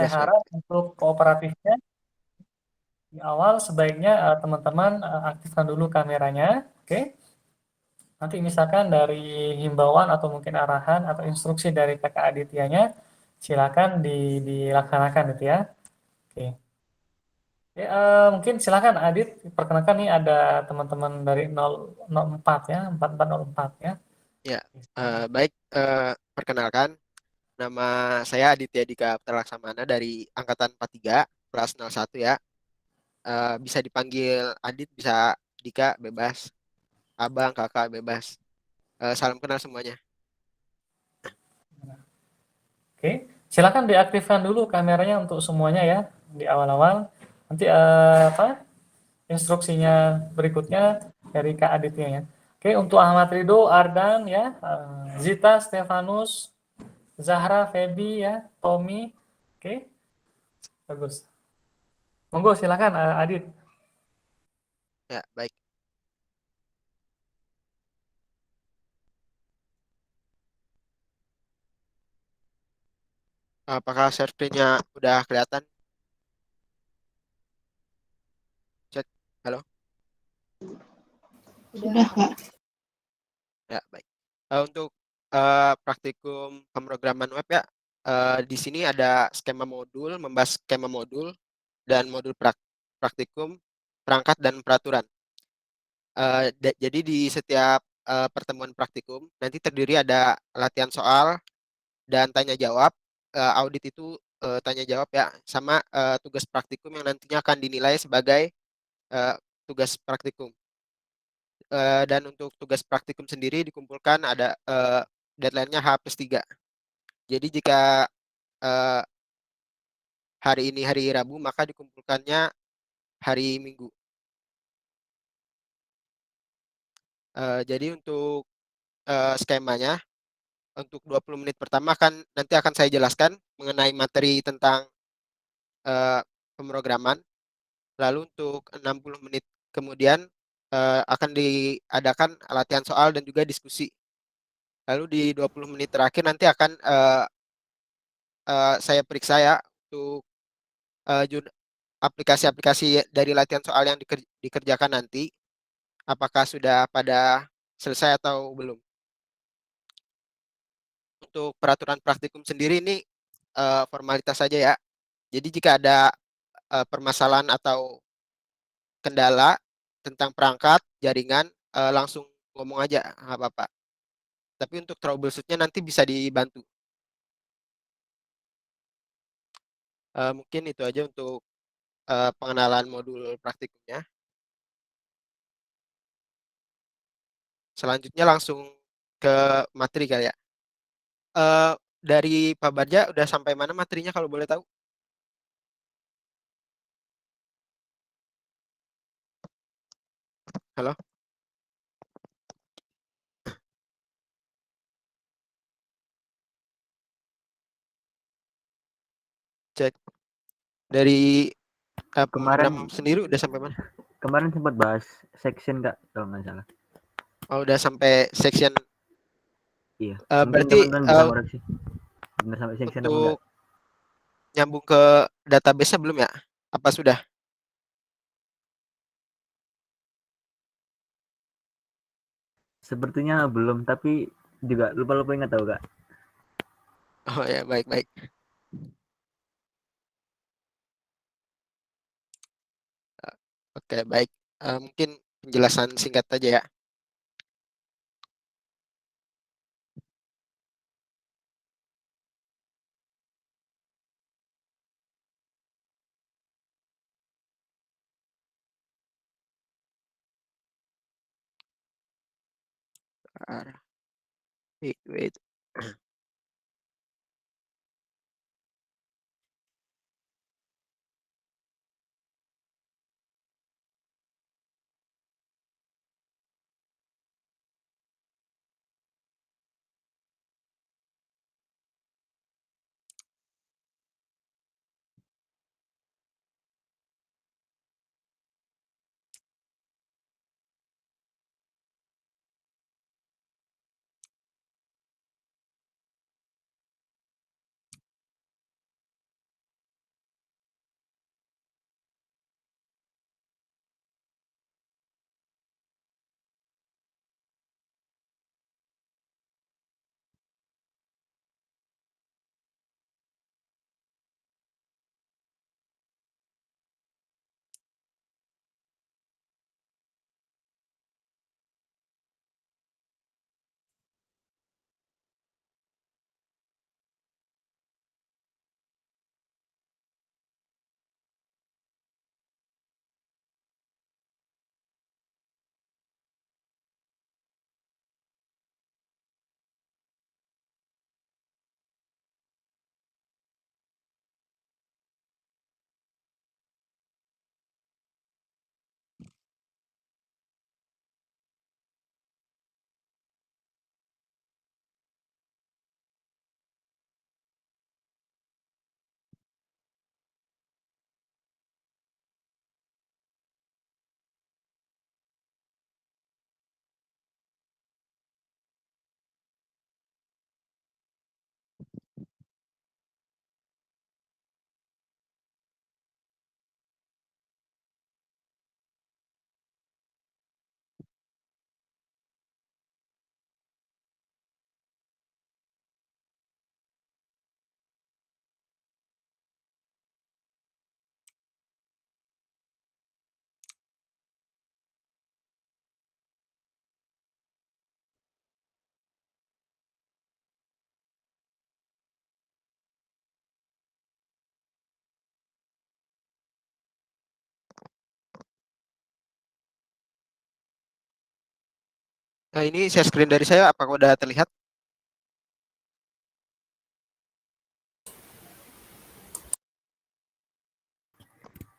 Saya Yes, Bang. harap untuk kooperatifnya di awal sebaiknya teman-teman aktifkan dulu kameranya, oke? Nanti misalkan dari himbauan atau mungkin arahan atau instruksi dari Kakak Adityanya, silakan dilaksanakan itu ya. Oke. Ya, mungkin silakan Adit, perkenalkan nih ada teman-teman dari 004 ya, 4404 ya. Ya, baik. Perkenalkan, nama saya Aditya Dika Laksamana dari Angkatan 43, kelas 01 ya. Bisa dipanggil Adit, bisa Dika, bebas. Abang, kakak, bebas. Salam kenal semuanya. Oke, silakan diaktifkan dulu kameranya untuk semuanya ya di awal-awal. Nanti apa instruksinya berikutnya dari Kak Aditya ya. Oke, untuk Ahmad Rido, Ardan ya, Zita, Stefanus, Zahra, Feby ya, Tommy. Oke, bagus. Monggo silakan Adit. Ya, baik. Apakah share screen-nya udah kelihatan? Cek. Halo? Sudah, Kak. Ya, baik. Untuk praktikum pemrograman web ya, di sini ada skema modul, membahas skema modul dan modul praktikum, perangkat dan peraturan. Jadi di setiap pertemuan praktikum nanti terdiri ada latihan soal dan tanya jawab. Audit itu tanya jawab ya, sama tugas praktikum yang nantinya akan dinilai sebagai eh, tugas praktikum. Dan untuk tugas praktikum sendiri dikumpulkan ada deadline-nya H+3. Jadi jika eh, hari ini hari Rabu, maka dikumpulkannya hari Minggu. Jadi untuk skemanya, untuk 20 menit pertama nanti akan saya jelaskan mengenai materi tentang eh, pemrograman. Lalu untuk 60 menit kemudian akan diadakan latihan soal dan juga diskusi. Lalu di 20 menit terakhir nanti akan saya periksa ya untuk eh, jur- aplikasi-aplikasi dari latihan soal yang dikerjakan nanti, apakah sudah pada selesai atau belum. Untuk peraturan praktikum sendiri ini formalitas saja ya. Jadi jika ada permasalahan atau kendala tentang perangkat, jaringan, langsung ngomong aja, nggak apa-apa. Tapi untuk troubleshoot-nya nanti bisa dibantu. Mungkin itu aja untuk pengenalan modul praktikumnya. Selanjutnya langsung ke materi kali ya. Eh, dari Pak Barja udah sampai mana materinya kalau boleh tahu? Halo, cek. Dari Kemarin program sendiri udah sampai mana? kemarin sempat bahas section Kak kalau nggak salah. Oh, udah sampai section. Iya. Mungkin Berarti teman-teman bisa koreksi. Benar sampai section apa enggak? untuk nyambung ke database-nya belum ya? Apa sudah? Sepertinya belum, tapi juga lupa-lupa ingat tahu Kak. Oh ya, baik-baik. Oke, baik. Mungkin penjelasan singkat aja ya. Wait, wait. Nah, ini share screen dari saya, apakah udah terlihat?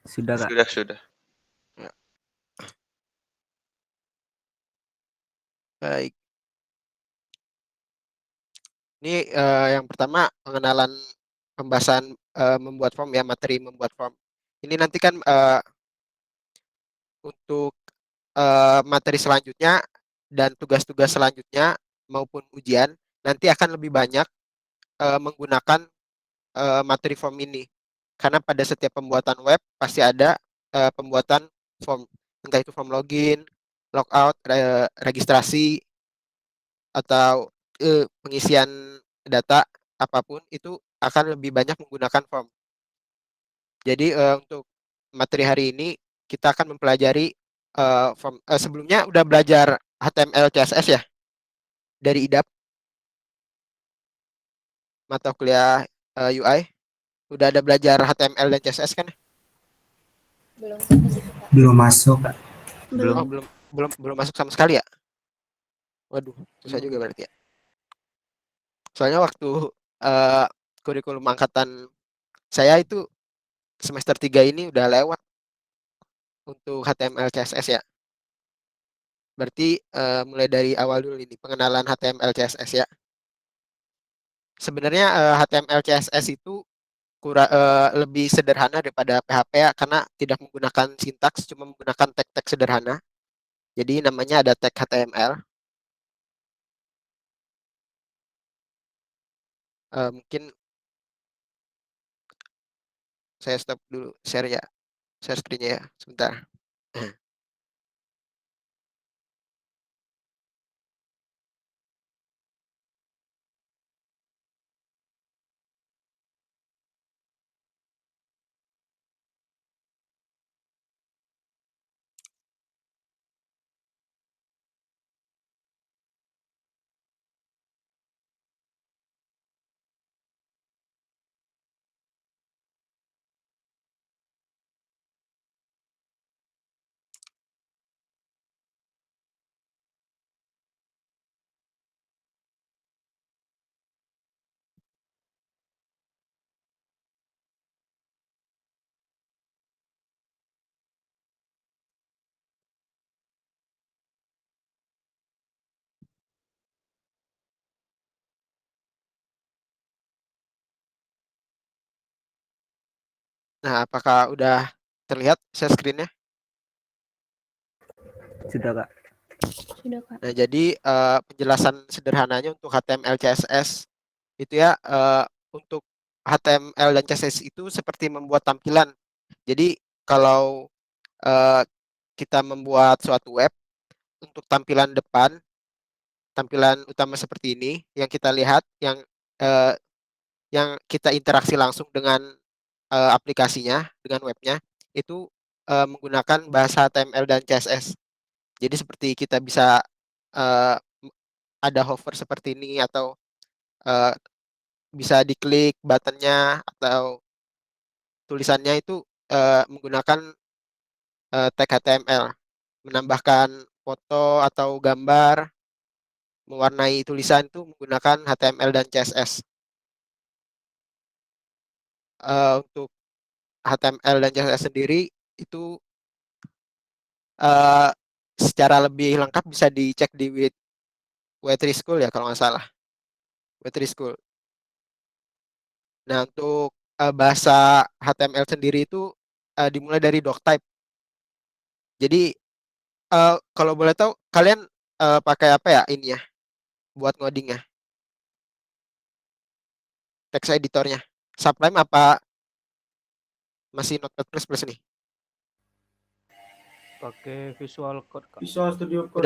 Sudah kak. Sudah. Ya. Baik. Ini yang pertama pengenalan pembahasan membuat form ya, materi membuat form. Ini nanti kan untuk materi selanjutnya dan tugas-tugas selanjutnya maupun ujian nanti akan lebih banyak menggunakan materi form ini. Karena pada setiap pembuatan web pasti ada pembuatan form, entah itu form login, logout, registrasi, atau pengisian data apapun itu akan lebih banyak menggunakan form. Jadi untuk materi hari ini kita akan mempelajari form. Sebelumnya udah belajar HTML CSS ya dari IDAP mata kuliah UI. Udah ada belajar HTML dan CSS kan? Belum masuk. Oh, belum masuk sama sekali ya? Waduh, susah juga berarti ya. Soalnya waktu kurikulum angkatan saya itu semester 3 ini udah lewat untuk HTML CSS ya. Berarti mulai dari awal dulu ini pengenalan HTML CSS ya. Sebenarnya HTML CSS itu lebih sederhana daripada PHP ya, karena tidak menggunakan sintaks, cuma menggunakan tag-tag sederhana. Jadi namanya ada tag HTML. Mungkin saya stop dulu share ya, share screen-nya ya, sebentar. Nah, apakah udah terlihat share screen-nya? Sudah kak. Sudah, Kak. Nah, jadi penjelasan sederhananya untuk HTML CSS itu ya, untuk HTML dan CSS itu seperti membuat tampilan. Jadi kalau kita membuat suatu web untuk tampilan depan, tampilan utama seperti ini yang kita lihat, eh, yang kita interaksi langsung dengan aplikasinya, dengan webnya, itu menggunakan bahasa HTML dan CSS. Jadi seperti kita bisa eh, ada hover seperti ini, atau eh, bisa diklik buttonnya, atau tulisannya itu menggunakan tag HTML, menambahkan foto atau gambar, mewarnai tulisan itu menggunakan HTML dan CSS. Untuk HTML dan CSS sendiri itu secara lebih lengkap bisa dicek di W3 School ya kalau nggak salah. W3 School. Nah, untuk bahasa HTML sendiri itu dimulai dari doctype. Jadi kalau boleh tahu kalian pakai apa ya ini ya buat ngodingnya? Text editornya. Sublime apa masih Notepad++ nih? Pakai Visual Code, Kak. Visual Studio Code.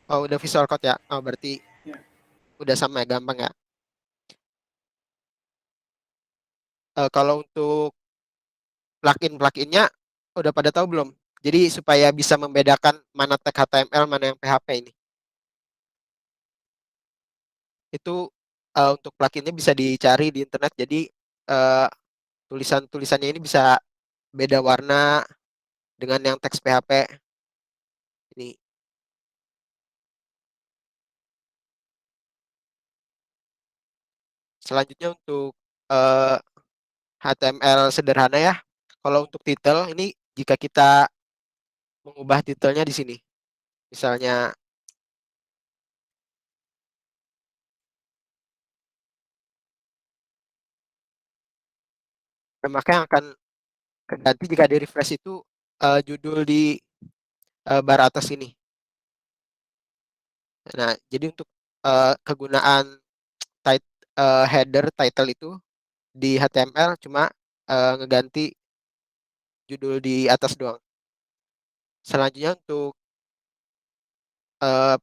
Udah Visual Code ya. Oh, berarti Ya. udah sama ya, gampang ya. Kalau untuk plugin-pluginnya udah pada tahu belum? Jadi supaya bisa membedakan mana tag HTML, mana yang PHP ini. Itu untuk pluginnya bisa dicari di internet. Jadi tulisan-tulisannya ini bisa beda warna dengan yang teks PHP. Ini Selanjutnya untuk HTML sederhana ya. Kalau untuk title ini jika kita mengubah titelnya di sini. Misalnya maka yang akan ganti jika di refresh itu judul di bar atas ini. Nah, jadi untuk kegunaan header title itu di HTML cuma ngeganti judul di atas doang. Selanjutnya untuk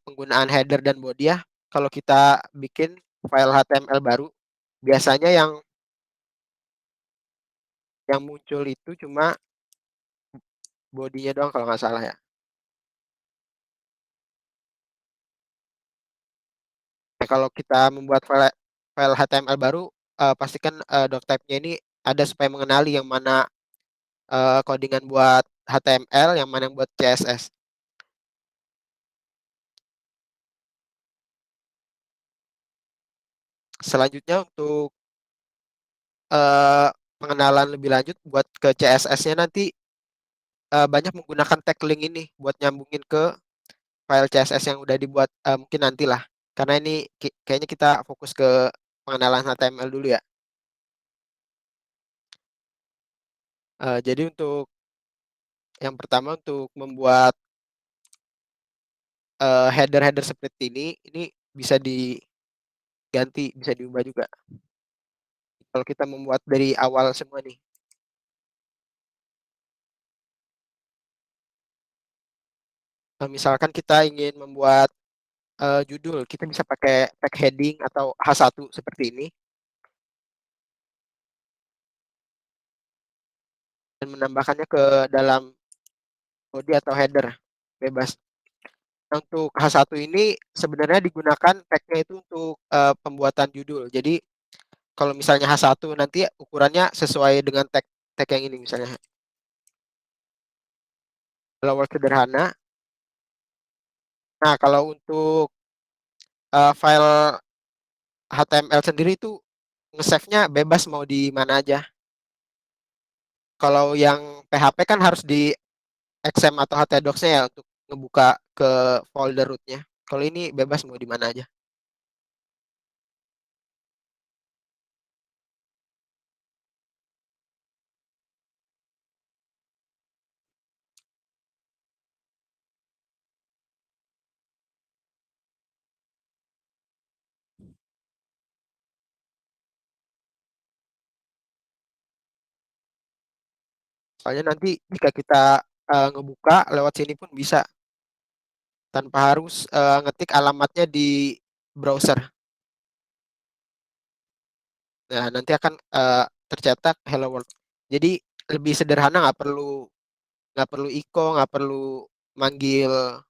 penggunaan header dan body ya. Kalau kita bikin file HTML baru, biasanya yang muncul itu cuma bodinya doang kalau nggak salah ya. Nah, kalau kita membuat file HTML baru, pastikan doctype-nya ini ada supaya mengenali yang mana codingan buat HTML, yang mana yang buat CSS. Selanjutnya untuk pengenalan lebih lanjut buat ke CSS-nya nanti banyak menggunakan tag link ini buat nyambungin ke file CSS yang udah dibuat mungkin nantilah. Karena ini kayaknya kita fokus ke pengenalan HTML dulu ya. Jadi untuk yang pertama untuk membuat header-header seperti ini bisa diganti, bisa diubah juga. Kalau kita membuat dari awal semua nih. Misalkan kita ingin membuat judul, kita bisa pakai tag heading atau H1 seperti ini. Dan menambahkannya ke dalam body atau header, bebas. Nah, untuk H1 ini sebenarnya digunakan tag-nya itu untuk pembuatan judul. Jadi kalau misalnya H1 nanti ukurannya sesuai dengan tag yang ini misalnya. Hello world sederhana. Nah, kalau untuk file HTML sendiri itu nge-save-nya bebas mau di mana aja. Kalau yang PHP kan harus di XM atau htdocs-nya ya untuk ngebuka ke folder root-nya. Kalau ini bebas mau di mana aja. Soalnya nanti jika kita ngebuka lewat sini pun bisa tanpa harus ngetik alamatnya di browser. Nah, nanti akan tercetak hello world. Jadi lebih sederhana, nggak perlu echo, nggak perlu manggil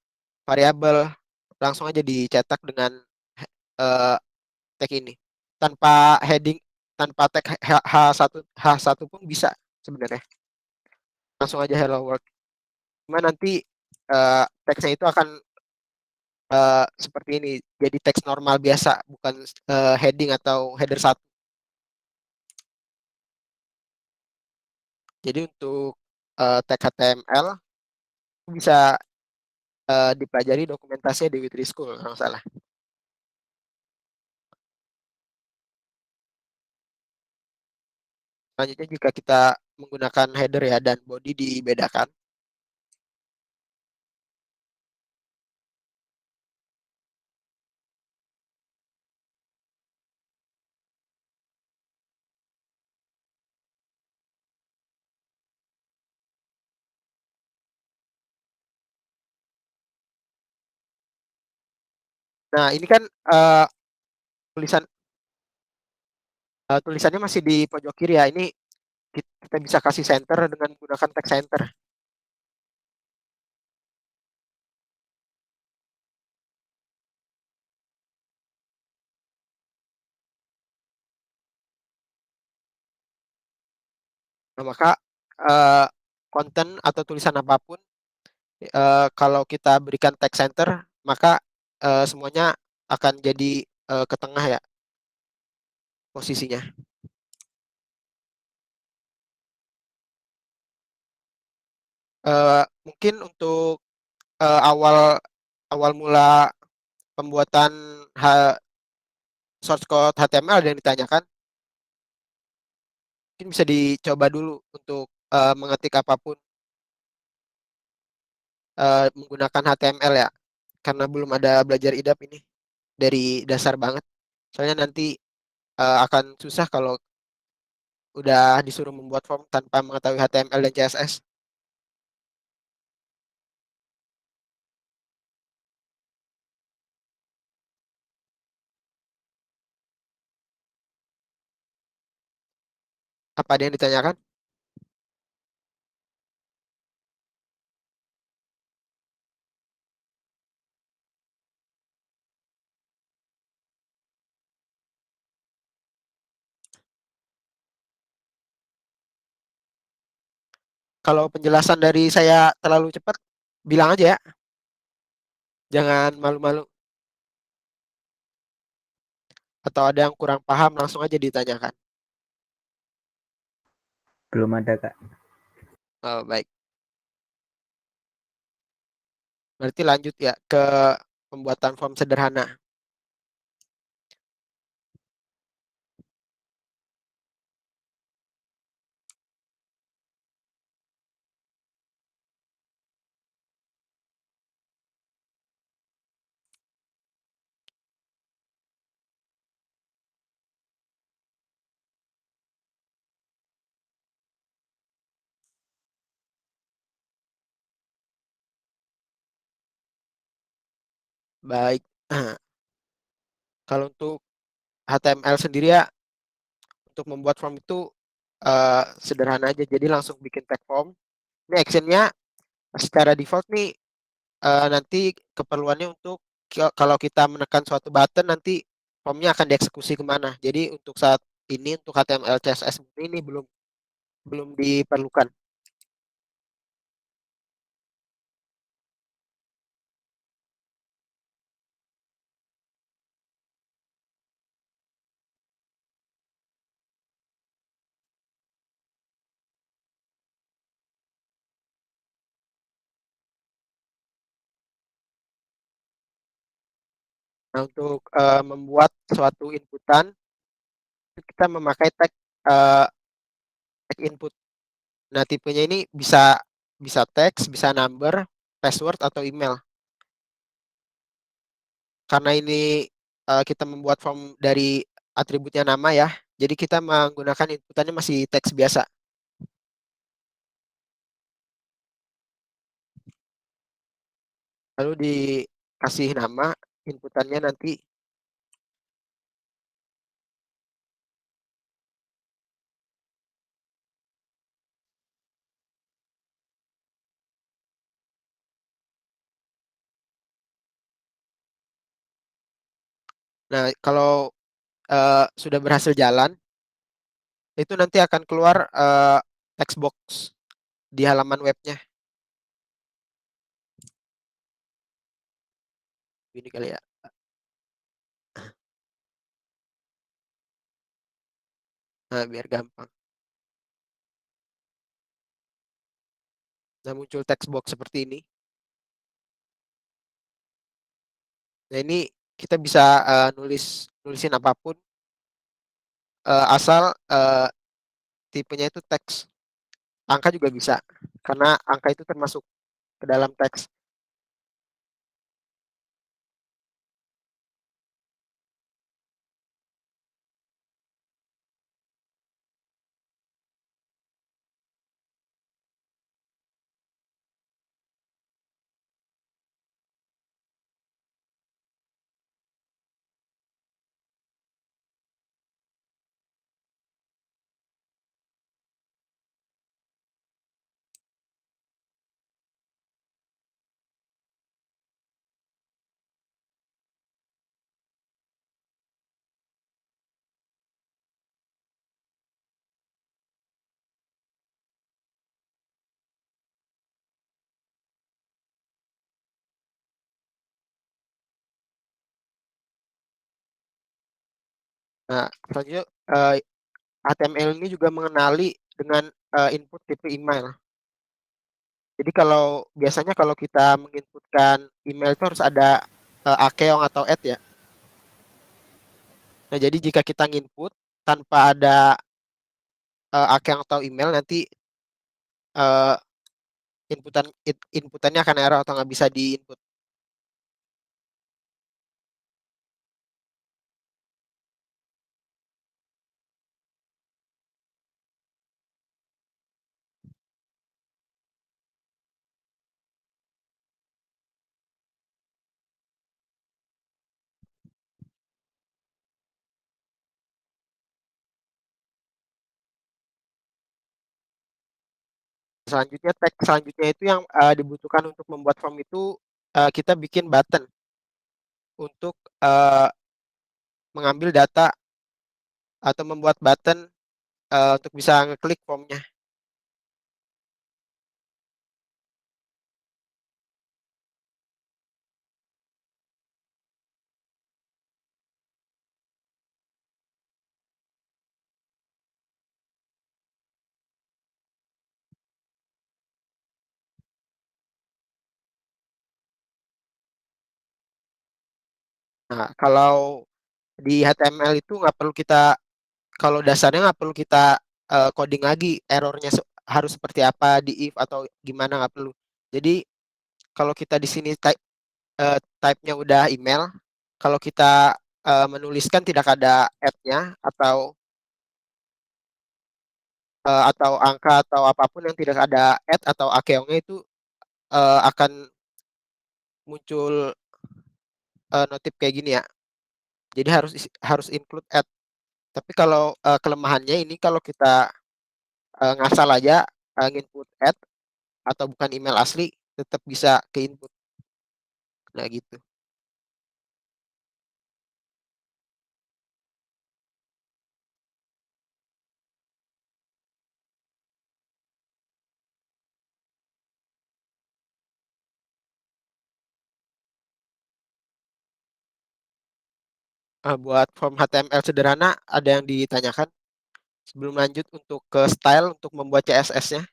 variabel, langsung aja dicetak dengan tag ini. Tanpa heading, tanpa tag H1 pun bisa sebenarnya. Langsung aja hello world. Cuma nanti teksnya itu akan seperti ini, jadi teks normal biasa, bukan heading atau header 1. Jadi untuk tag HTML bisa dipelajari dokumentasinya di Witri School kalau nggak salah. Selanjutnya jika kita menggunakan header ya dan body dibedakan. Nah, ini kan tulisannya masih di pojok kiri ya. Ini kita bisa kasih center dengan menggunakan tag center. Nah, maka konten atau tulisan apapun kalau kita berikan tag center, maka semuanya akan jadi ke tengah ya. posisinya. Mungkin untuk awal mula pembuatan source code HTML ada yang ditanyakan. Mungkin bisa dicoba dulu untuk mengetik apapun menggunakan HTML ya, karena belum ada belajar IDAP ini dari dasar banget. Soalnya nanti akan susah kalau udah disuruh membuat form tanpa mengetahui HTML dan CSS. Apa ada yang ditanyakan? Kalau penjelasan dari saya terlalu cepat, bilang aja ya. Jangan malu-malu. Atau ada yang kurang paham, langsung aja ditanyakan. Belum ada, Kak. Oh, baik. Berarti lanjut ya ke pembuatan form sederhana. Baik. Nah, kalau untuk HTML sendiri ya, untuk membuat form itu sederhana aja. Jadi langsung bikin tag form. Ini actionnya secara default nih nanti keperluannya untuk kalau kita menekan suatu button nanti formnya akan dieksekusi kemana. Jadi untuk saat ini untuk HTML CSS ini belum diperlukan. Nah, untuk membuat suatu inputan kita memakai tag input. Nah, tipenya ini bisa teks, bisa number, password atau email. Karena ini kita membuat form dari atributnya nama ya. Jadi kita menggunakan inputannya masih teks biasa. Lalu dikasih nama inputannya nanti. Nah, kalau sudah berhasil jalan, itu nanti akan keluar text box di halaman webnya. Ini kali ya. Nah, biar gampang. Nah, muncul text box seperti ini. Nah, ini kita bisa nulisin apapun asal tipenya itu teks. Angka juga bisa, karena angka itu termasuk ke dalam teks. Nah, selanjutnya HTML ini juga mengenali dengan input tipe email. Jadi biasanya kalau kita menginputkan email itu harus ada akeong atau add ya. Nah, jadi jika kita nginput tanpa ada akeong atau email, nanti uh, inputannya akan error atau nggak bisa diinput. Selanjutnya, tag selanjutnya itu yang dibutuhkan untuk membuat form itu kita bikin button untuk mengambil data atau membuat button untuk bisa ngeklik formnya. Nah, kalau di HTML itu nggak perlu kita, kalau dasarnya nggak perlu kita coding lagi, errornya harus seperti apa di if atau gimana, nggak perlu. Jadi kalau kita di sini type-nya udah email, kalau kita menuliskan tidak ada add-nya atau angka atau apapun yang tidak ada add atau akeongnya, itu akan muncul notif kayak gini ya. Jadi harus include add. Tapi kalau kelemahannya ini, kalau kita ngasal aja input add atau bukan email asli, tetap bisa ke input. Nah gitu. Buat form HTML sederhana, ada yang ditanyakan sebelum lanjut untuk ke style untuk membuat CSS-nya?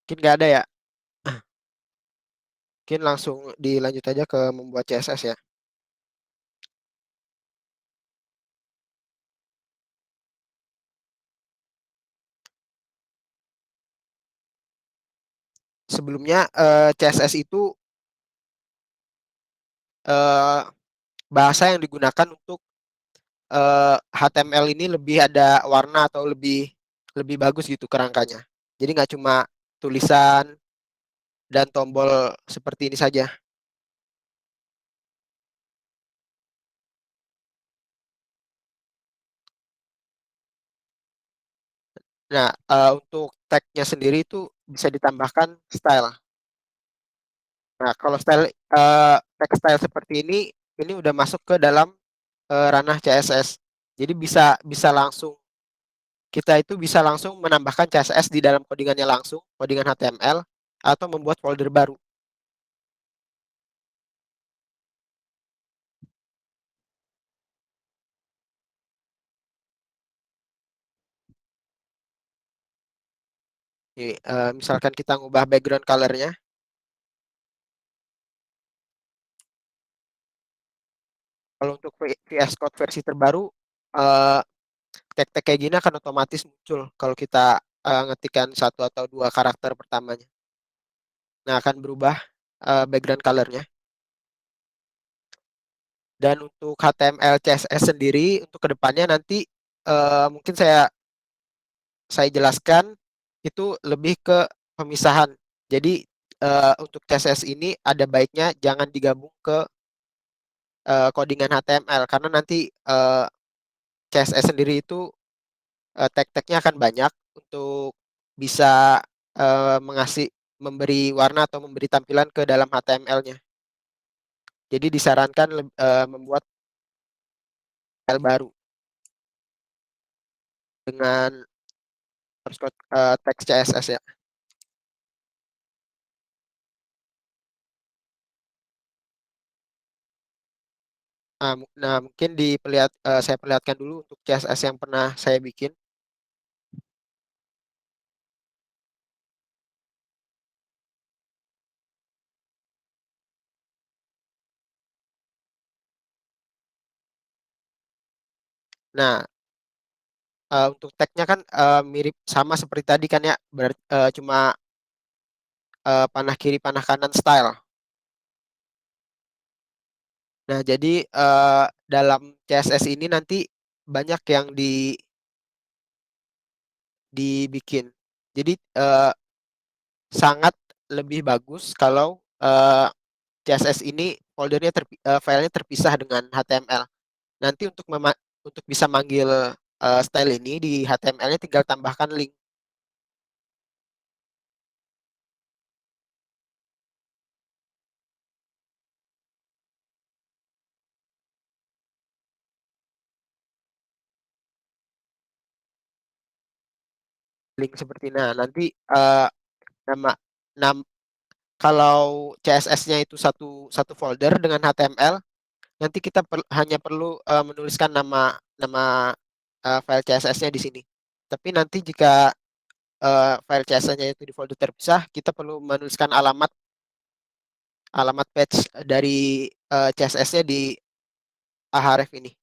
Mungkin nggak ada ya. Mungkin langsung dilanjut aja ke membuat CSS ya. Sebelumnya CSS itu eh, bahasa yang digunakan untuk HTML ini lebih ada warna atau lebih lebih bagus gitu kerangkanya. Jadi nggak cuma tulisan dan tombol seperti ini saja. Nah, untuk tag-nya sendiri itu bisa ditambahkan style. Nah, kalau tag style seperti ini udah masuk ke dalam ranah CSS. Jadi bisa langsung, kita itu bisa langsung menambahkan CSS di dalam codingannya langsung, codingan HTML, atau membuat folder baru. Jadi, misalkan kita ngubah background color-nya. Kalau untuk VS Code versi terbaru, tag-tag kayak gini akan otomatis muncul kalau kita ngetikan 1 atau 2 karakter pertamanya. Nah, akan berubah background color-nya. Dan untuk HTML CSS sendiri untuk kedepannya nanti mungkin saya jelaskan itu lebih ke pemisahan. Jadi untuk CSS ini ada baiknya jangan digabung ke codingan HTML karena nanti CSS sendiri itu tag-tagnya akan banyak untuk bisa memberi warna atau memberi tampilan ke dalam HTML-nya. Jadi disarankan membuat file baru dengan teks CSS ya. Nah, mungkin saya perlihatkan dulu untuk CSS yang pernah saya bikin. Nah, untuk tag-nya kan mirip sama seperti tadi kan ya, berarti cuma panah kiri panah kanan style. Nah, jadi dalam CSS ini nanti banyak yang dibikin. Jadi sangat lebih bagus kalau CSS ini filenya terpisah dengan HTML. Nanti untuk bisa manggil style ini di HTML-nya tinggal tambahkan link. Link seperti nanti nama nam kalau CSS-nya itu satu satu folder dengan HTML, nanti kita hanya perlu menuliskan nama nama file CSS-nya di sini. Tapi nanti jika file CSS-nya itu di folder terpisah, kita perlu menuliskan alamat patch dari CSS-nya di Ahref ini.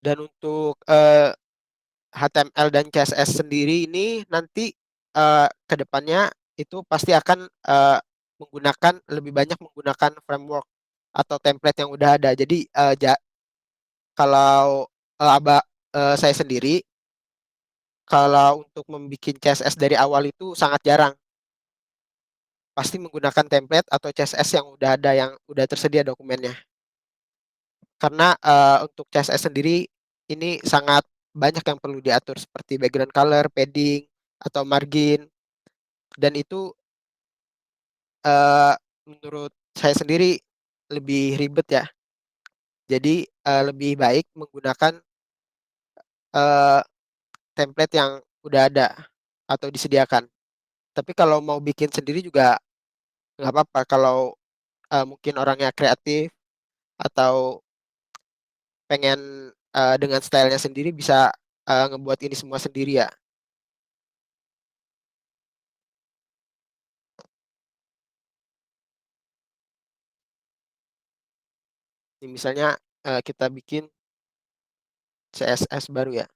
Dan untuk HTML dan CSS sendiri ini nanti ke depannya itu pasti akan lebih banyak menggunakan framework atau template yang udah ada. Jadi kalau saya sendiri kalau untuk membuat CSS dari awal itu sangat jarang. Pasti menggunakan template atau CSS yang udah ada yang udah tersedia dokumennya. Karena untuk CSS sendiri ini sangat banyak yang perlu diatur seperti background color, padding, atau margin. Dan itu menurut saya sendiri lebih ribet ya. Jadi lebih baik menggunakan template yang udah ada atau disediakan. Tapi kalau mau bikin sendiri juga nggak apa-apa kalau mungkin orangnya kreatif atau pengen dengan stylenya sendiri bisa ngebuat ini semua sendiri ya. Ini misalnya kita bikin CSS baru ya.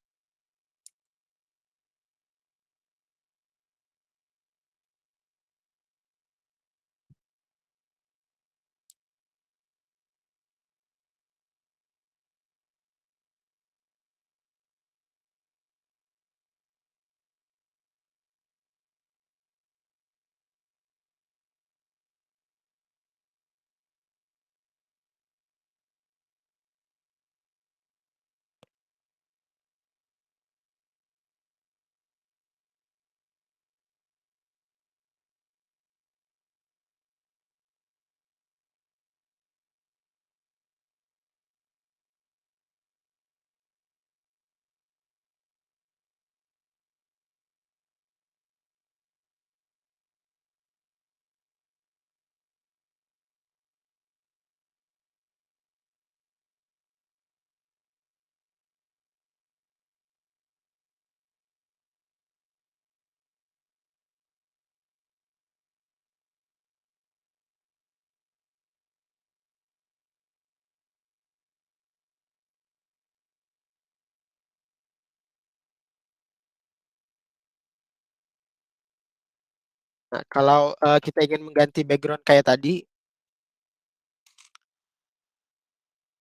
Nah, kalau kita ingin mengganti background kayak tadi,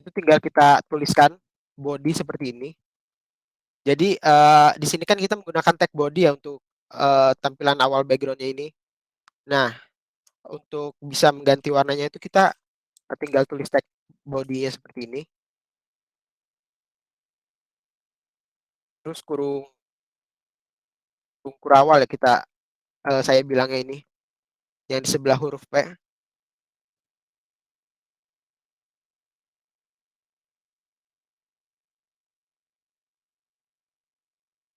itu tinggal kita tuliskan body seperti ini. Jadi di sini kan kita menggunakan tag body ya untuk tampilan awal backgroundnya ini. Nah, untuk bisa mengganti warnanya itu kita tinggal tulis tag body-nya seperti ini. Terus kurung kurawal ya saya bilangnya ini yang di sebelah huruf P.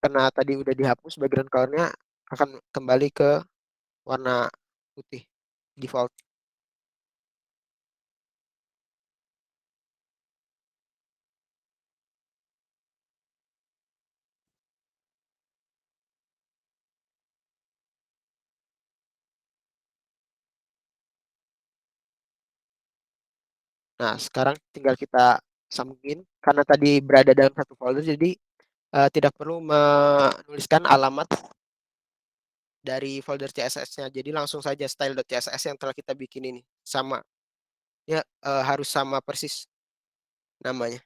Karena tadi udah dihapus background color-nya akan kembali ke warna putih default. Nah, sekarang tinggal kita sambungin karena tadi berada dalam satu folder, jadi tidak perlu menuliskan alamat dari folder CSS-nya. Jadi langsung saja style.css yang telah kita bikin ini sama. Ya, harus sama persis namanya.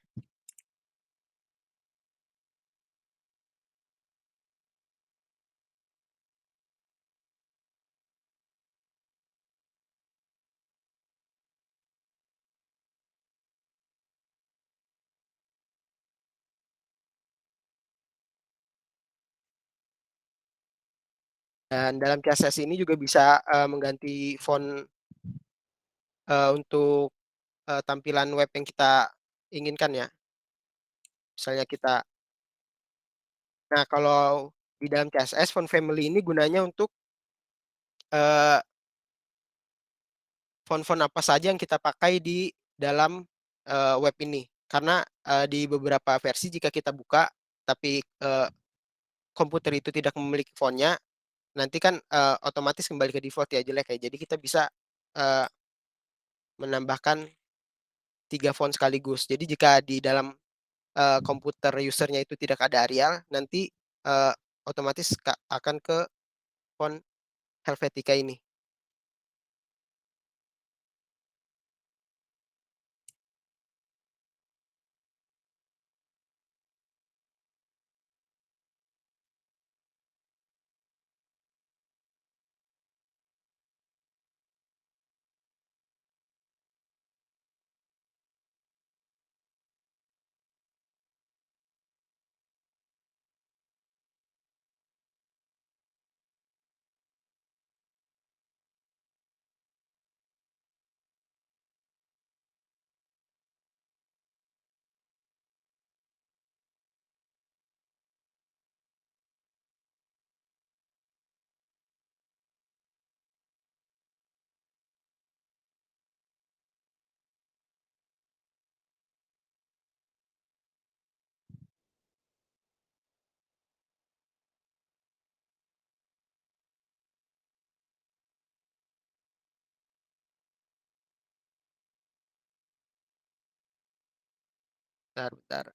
Dan dalam CSS ini juga bisa mengganti font untuk tampilan web yang kita inginkan ya. Misalnya nah kalau di dalam CSS font family ini gunanya untuk eh, font-font apa saja yang kita pakai di dalam web ini. Karena di beberapa versi jika kita buka tapi komputer itu tidak memiliki fontnya, nanti kan otomatis kembali ke default ya jelek ya. Jadi kita bisa eh, menambahkan 3 font sekaligus. Jadi jika di dalam komputer usernya itu tidak ada Arial, nanti otomatis akan ke font Helvetica ini. Bentar, bentar.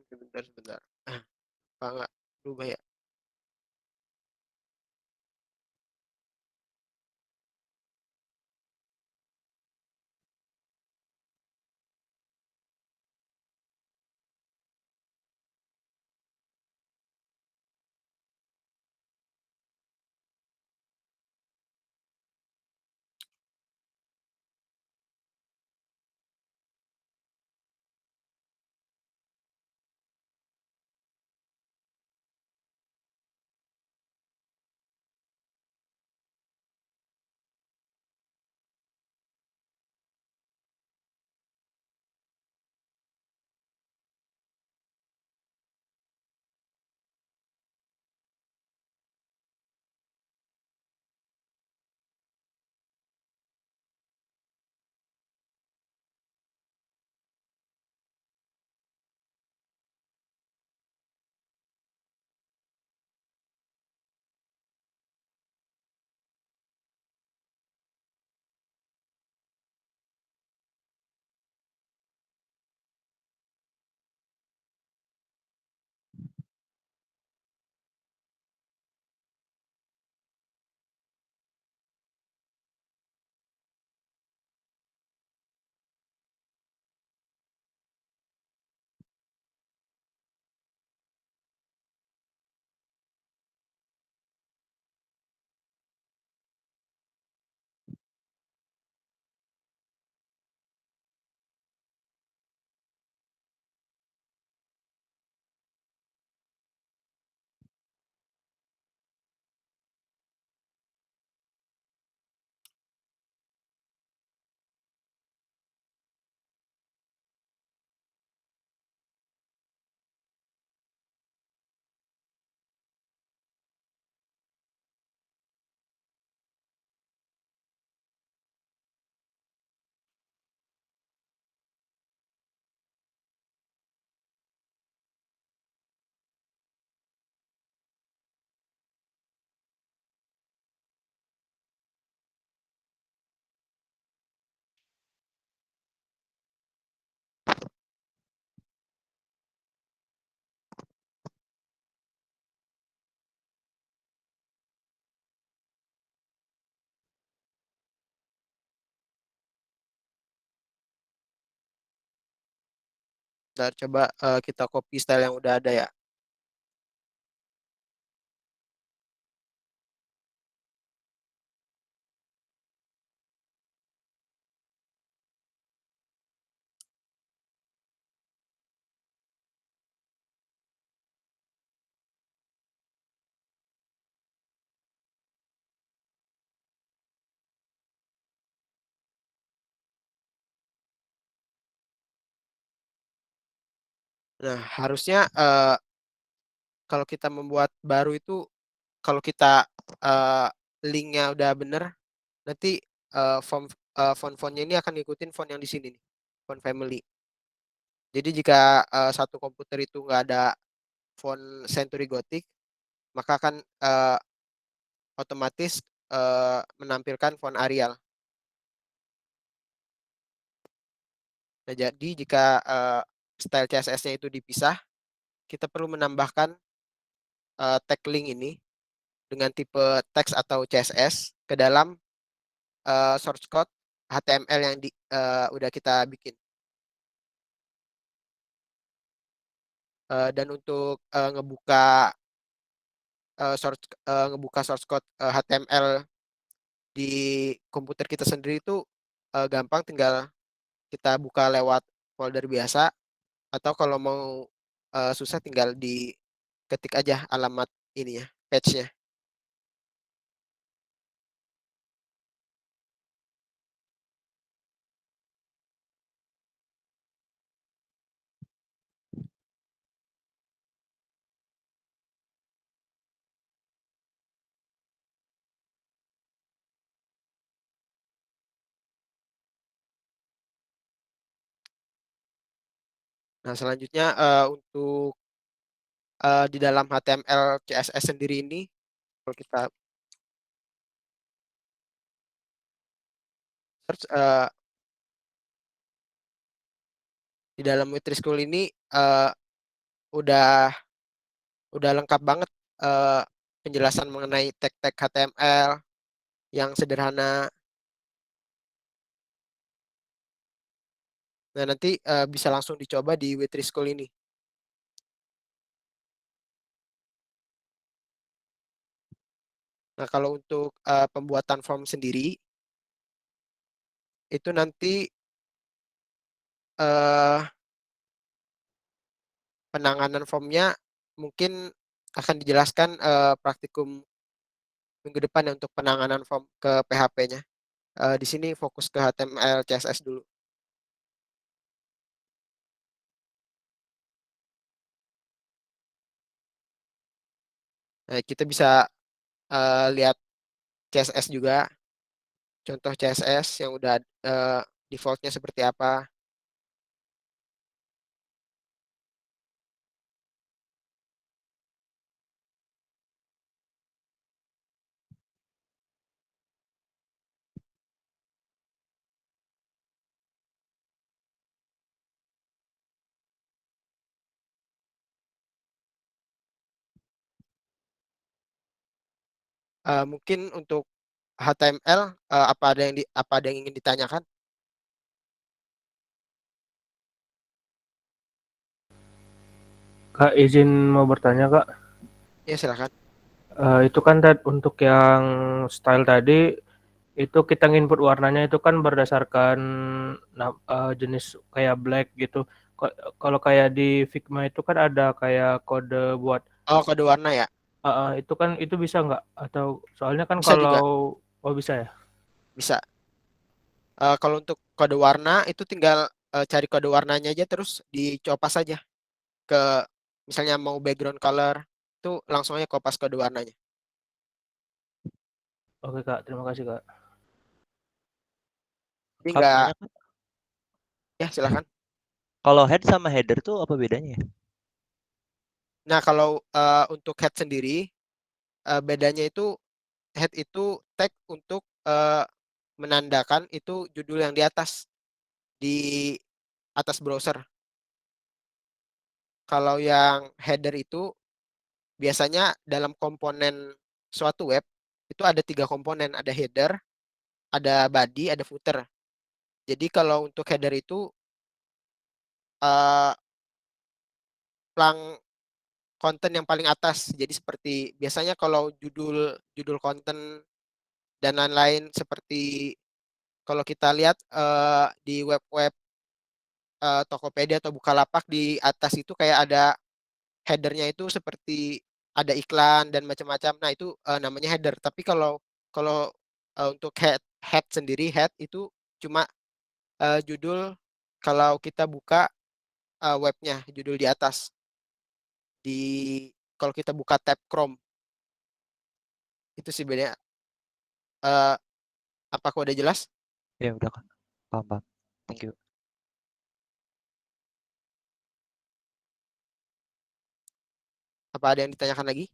Sebentar. Apa nggak berubah ya? Ntar coba kita copy style yang udah ada ya. Nah, harusnya kalau kita membuat baru itu, kalau kita eh, linknya udah bener, nanti font-fontnya ini akan ngikutin font yang di sini nih, font family. Jadi jika satu komputer itu nggak ada font Century Gothic, maka akan otomatis menampilkan font Arial. Nah, jadi jika style CSS-nya itu dipisah, kita perlu menambahkan tag link ini dengan tipe teks atau CSS ke dalam source code HTML yang udah kita bikin. Dan untuk ngebuka source code HTML di komputer kita sendiri itu gampang, tinggal kita buka lewat folder biasa, atau kalau mau susah tinggal diketik aja alamat ininya, patch-nya. Nah, selanjutnya untuk di dalam HTML CSS sendiri ini, kalau kita search di dalam Witry School ini udah lengkap banget penjelasan mengenai tag-tag HTML yang sederhana. Nah, nanti bisa langsung dicoba di W3 School ini. Nah, kalau untuk pembuatan form sendiri, itu nanti penanganan formnya mungkin akan dijelaskan praktikum minggu depan ya untuk penanganan form ke PHP-nya. Di sini fokus ke HTML, CSS dulu. Nah, kita bisa lihat CSS juga, contoh CSS yang udah defaultnya seperti apa. Mungkin untuk HTML apa ada yang ingin ditanyakan? Kak, izin mau bertanya, Kak. Ya, silakan. Itu kan untuk yang style tadi, itu kita nginput warnanya itu kan berdasarkan jenis kayak black gitu. Kalau kayak di Figma itu kan ada kayak kode buat Oh, kode warna ya? itu kan itu bisa nggak? Atau soalnya kan Bisa kalau juga, bisa ya? bisa. Kalau untuk kode warna itu tinggal cari kode warnanya aja terus dicopas saja ke misalnya mau background color itu langsung aja kopas kode warnanya. Oke, Kak, terima kasih, Kak. Jadi Kak, mau enggak, nanya, Kak, ya silakan. kalau head sama header tuh apa bedanya ya? Nah, kalau untuk head sendiri bedanya itu head itu tag untuk menandakan itu judul yang di atas browser. Kalau yang header itu biasanya dalam komponen suatu web itu ada 3 komponen, ada header, ada body, ada footer. Jadi kalau untuk header itu uh, plang konten yang paling atas. Jadi seperti biasanya kalau judul konten dan lain-lain seperti kalau kita lihat di web-web Tokopedia atau Bukalapak di atas itu kayak ada headernya itu seperti ada iklan dan macam-macam. Nah, itu namanya header. Tapi kalau kalau untuk head sendiri head itu cuma judul kalau kita buka webnya judul di atas di kalau kita buka tab Chrome itu sih bedanya. Eh, apakah udah jelas? Ya udah, Kak. Paham, paham. Thank you. Apa ada yang ditanyakan lagi?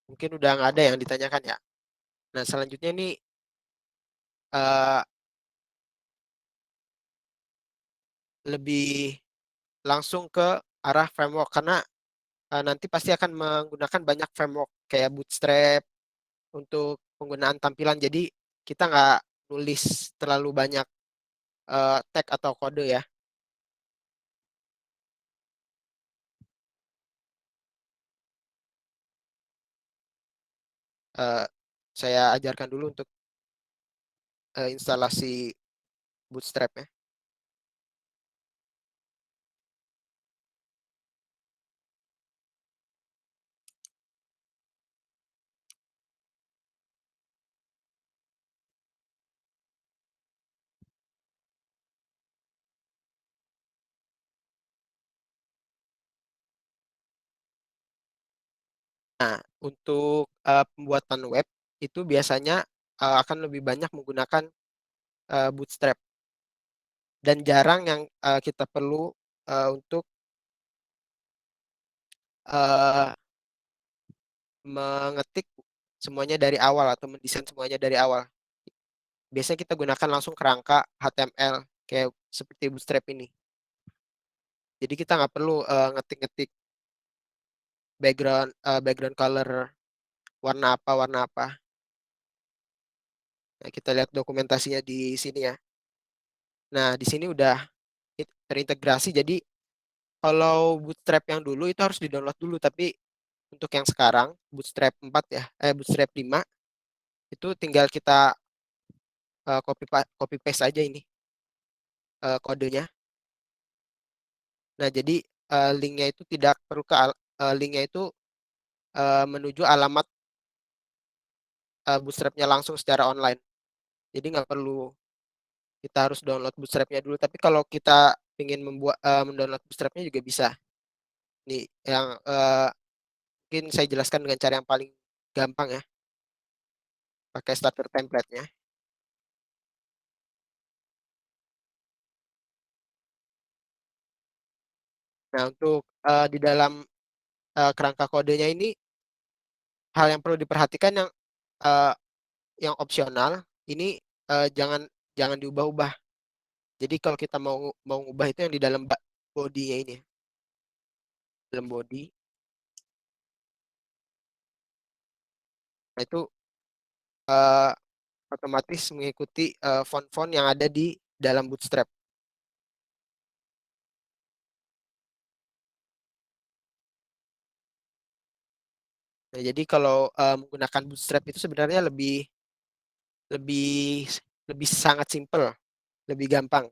Mungkin udah nggak ada yang ditanyakan ya. Nah, selanjutnya ini eh, lebih langsung ke arah framework karena nanti pasti akan menggunakan banyak framework kayak Bootstrap untuk penggunaan tampilan. Jadi kita nggak nulis terlalu banyak tag atau kode ya. Saya ajarkan dulu untuk instalasi Bootstrap ya. Nah, untuk pembuatan web itu biasanya akan lebih banyak menggunakan Bootstrap dan jarang yang kita perlu untuk mengetik semuanya dari awal atau mendesain semuanya dari awal. Biasanya kita gunakan langsung kerangka HTML kayak seperti Bootstrap ini. Jadi kita nggak perlu ngetik-ngetik background color warna apa. Nah, kita lihat dokumentasinya di sini ya. Nah, di sini udah terintegrasi. Jadi kalau Bootstrap yang dulu itu harus di-download dulu, tapi untuk yang sekarang Bootstrap 4 ya, Bootstrap 5 itu tinggal kita copy paste aja ini kodenya. Nah, jadi linknya itu tidak perlu linknya itu menuju alamat Bootstrap-nya langsung secara online. Jadi nggak perlu kita harus download Bootstrap-nya dulu. Tapi kalau kita ingin mendownload Bootstrap-nya juga bisa. Nih yang mungkin saya jelaskan dengan cara yang paling gampang ya. Pakai starter template-nya. Nah, untuk di dalam kerangka kodenya ini hal yang perlu diperhatikan yang opsional ini jangan diubah-ubah. Jadi kalau kita mau ubah itu yang di dalam body-nya ini. Dalam body. Nah, itu otomatis mengikuti font-font yang ada di dalam Bootstrap. Nah, jadi kalau menggunakan Bootstrap itu sebenarnya lebih lebih lebih sangat simple, lebih gampang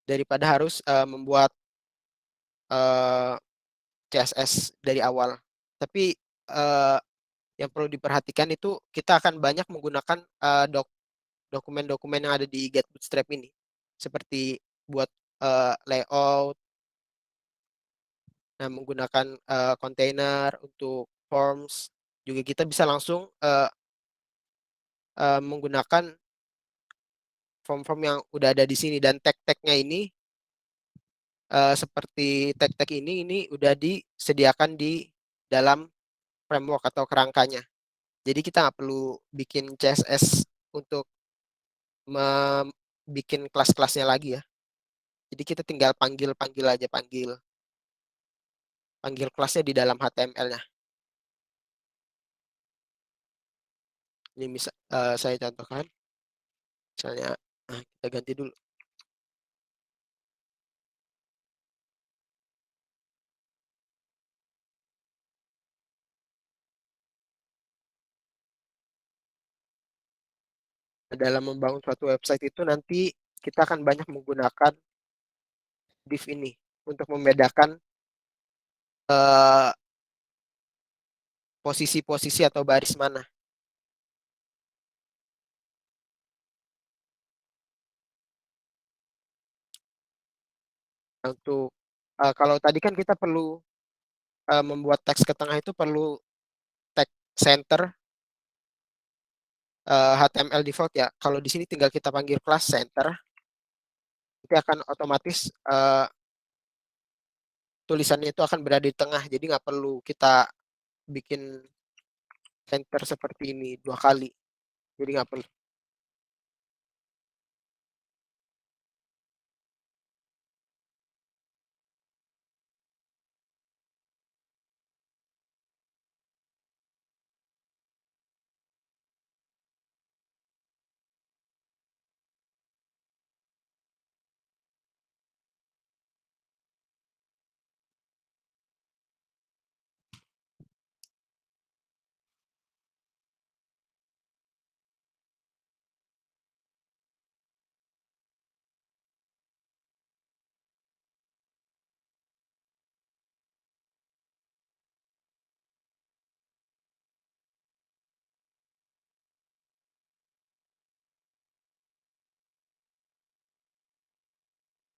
daripada harus membuat CSS dari awal. Tapi yang perlu diperhatikan itu kita akan banyak menggunakan dokumen-dokumen yang ada di Get Bootstrap ini, seperti buat layout, nah menggunakan container untuk forms, juga kita bisa langsung menggunakan form-form yang udah ada di sini, dan tag-tagnya ini seperti tag-tag ini udah disediakan di dalam framework atau kerangkanya. Jadi kita nggak perlu bikin CSS untuk bikin kelas-kelasnya lagi ya. Jadi kita tinggal panggil aja, panggil kelasnya di dalam HTML-nya. Ini saya contohkan. Misalnya, kita ganti dulu. Dalam membangun suatu website itu nanti kita akan banyak menggunakan div ini untuk membedakan posisi-posisi atau baris mana. Untuk kalau tadi kan kita perlu membuat teks ke tengah itu perlu tag center HTML default ya. Kalau di sini tinggal kita panggil kelas center, nanti akan otomatis tulisannya itu akan berada di tengah. Jadi nggak perlu kita bikin center seperti ini 2 kali. Jadi nggak perlu.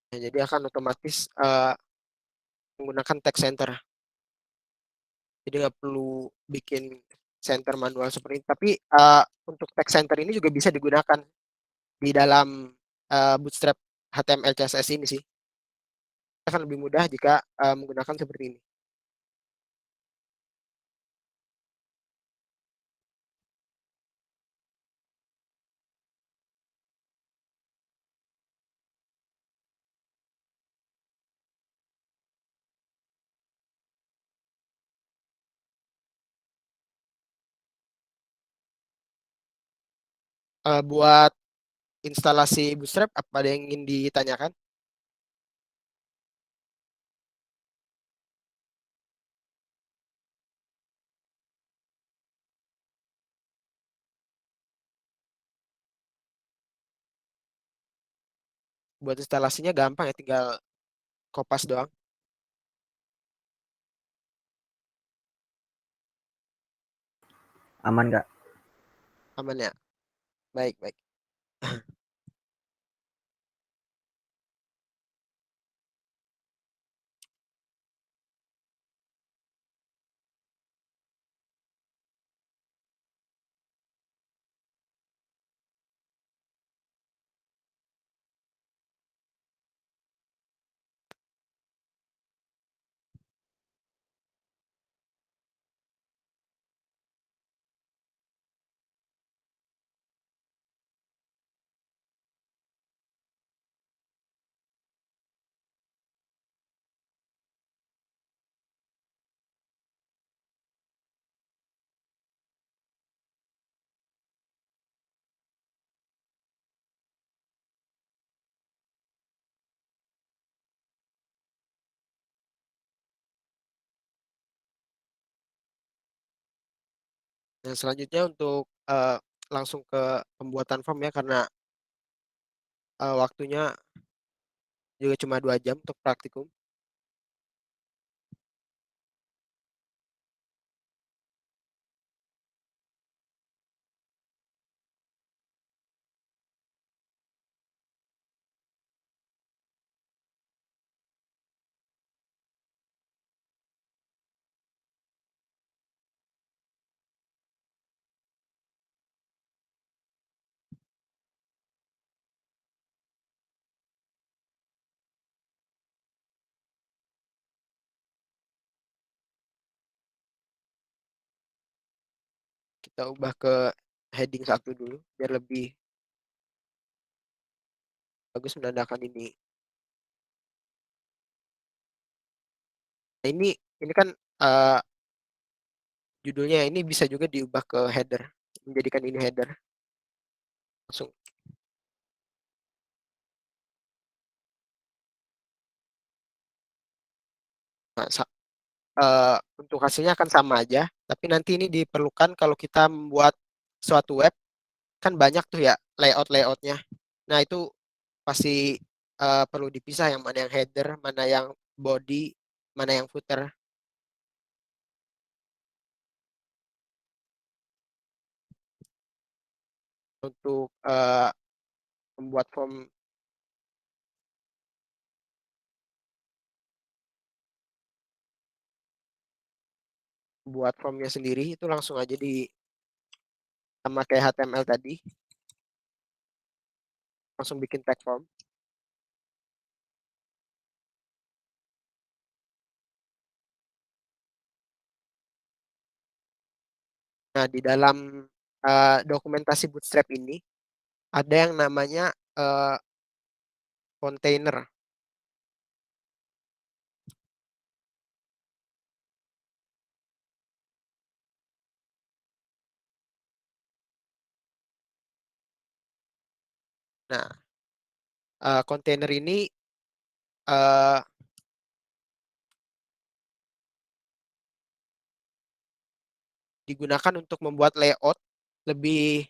Ya, jadi akan otomatis menggunakan text center. Jadi nggak perlu bikin center manual seperti ini. Tapi untuk text center ini juga bisa digunakan di dalam Bootstrap HTML CSS ini sih. Akan lebih mudah jika menggunakan seperti ini. Buat instalasi Bootstrap, apa ada yang ingin ditanyakan? Buat instalasinya gampang ya, tinggal kopas doang. Aman nggak? Aman ya? Baik, baik. Nah, selanjutnya untuk langsung ke pembuatan form ya, karena waktunya juga cuma 2 jam untuk praktikum. Kita ubah ke heading 1 dulu, biar lebih bagus menandakan ini. Nah, ini kan judulnya ini bisa juga diubah ke header, menjadikan ini header. Langsung. Nah, untuk hasilnya akan sama aja, tapi nanti ini diperlukan kalau kita membuat suatu web, kan banyak tuh ya layout-layoutnya. Nah, itu pasti perlu dipisah, yang mana yang header, mana yang body, mana yang footer. Untuk membuat form buat formnya sendiri itu langsung aja sama kayak HTML tadi, langsung bikin tag form. Nah, di dalam dokumentasi Bootstrap ini ada yang namanya container. Nah, container ini digunakan untuk membuat layout lebih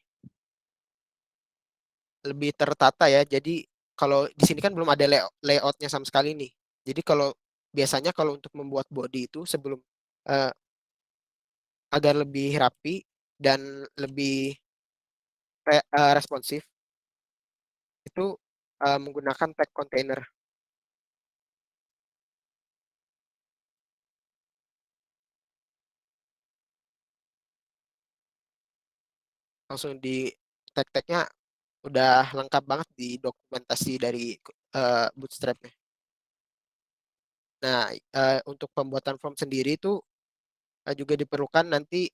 tertata ya. Jadi kalau di sini kan belum ada layoutnya sama sekali nih. Jadi kalau biasanya kalau untuk membuat body itu sebelum agar lebih rapi dan lebih responsif itu menggunakan tag container. langsung di tag-tagnya udah lengkap banget di dokumentasi dari Bootstrap-nya. Nah, untuk pembuatan form sendiri itu juga diperlukan nanti,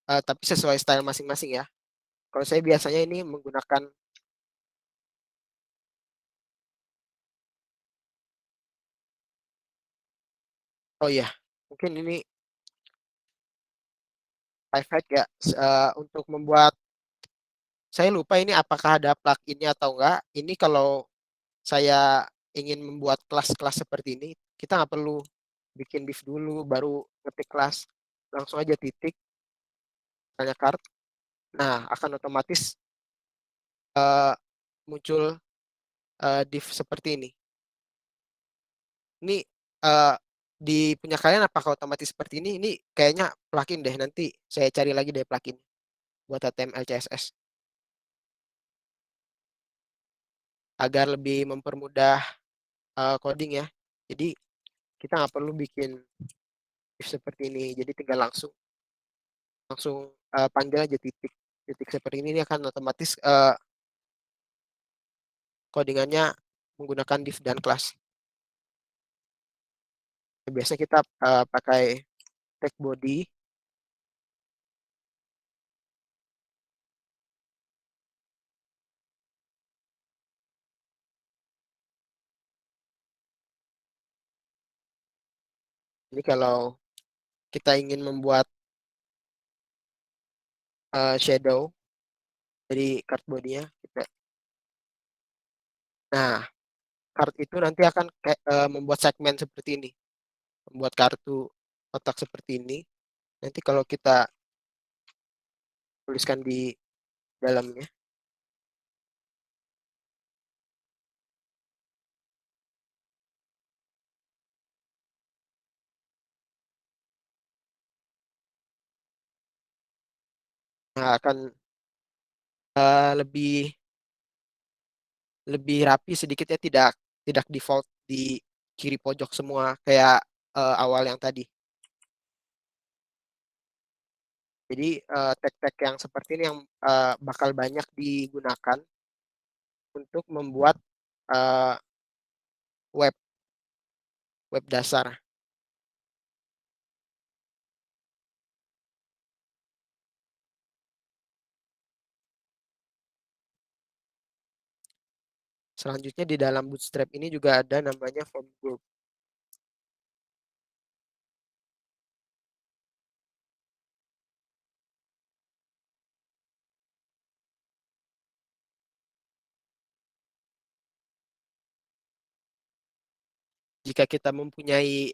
tapi sesuai style masing-masing ya. Kalau saya biasanya ini menggunakan oh ya, mungkin ini life hack ya, untuk membuat saya lupa ini apakah ada plugin-nya atau enggak. Ini kalau saya ingin membuat kelas-kelas seperti ini, kita nggak perlu bikin div dulu, baru ngetik kelas. Langsung aja titik, tanya card. Nah, akan otomatis muncul div seperti ini. Ini di punya kalian apakah otomatis seperti ini? Ini kayaknya plugin deh. Nanti saya cari lagi deh plugin buat HTML CSS agar lebih mempermudah coding ya. Jadi kita nggak perlu bikin div seperti ini. Jadi tinggal langsung panggil aja titik seperti ini akan otomatis codingannya menggunakan div dan class. Biasanya kita pakai tag body. Ini kalau kita ingin membuat shadow dari card body-nya, nah card itu nanti akan membuat segmen seperti ini, membuat kartu kotak seperti ini. Nanti kalau kita tuliskan di dalamnya, nah akan lebih rapi sedikit ya, tidak default di kiri pojok semua kayak awal yang tadi. Jadi tag-tag yang seperti ini yang bakal banyak digunakan untuk membuat web dasar. Selanjutnya di dalam Bootstrap ini juga ada namanya form group. Jika kita mempunyai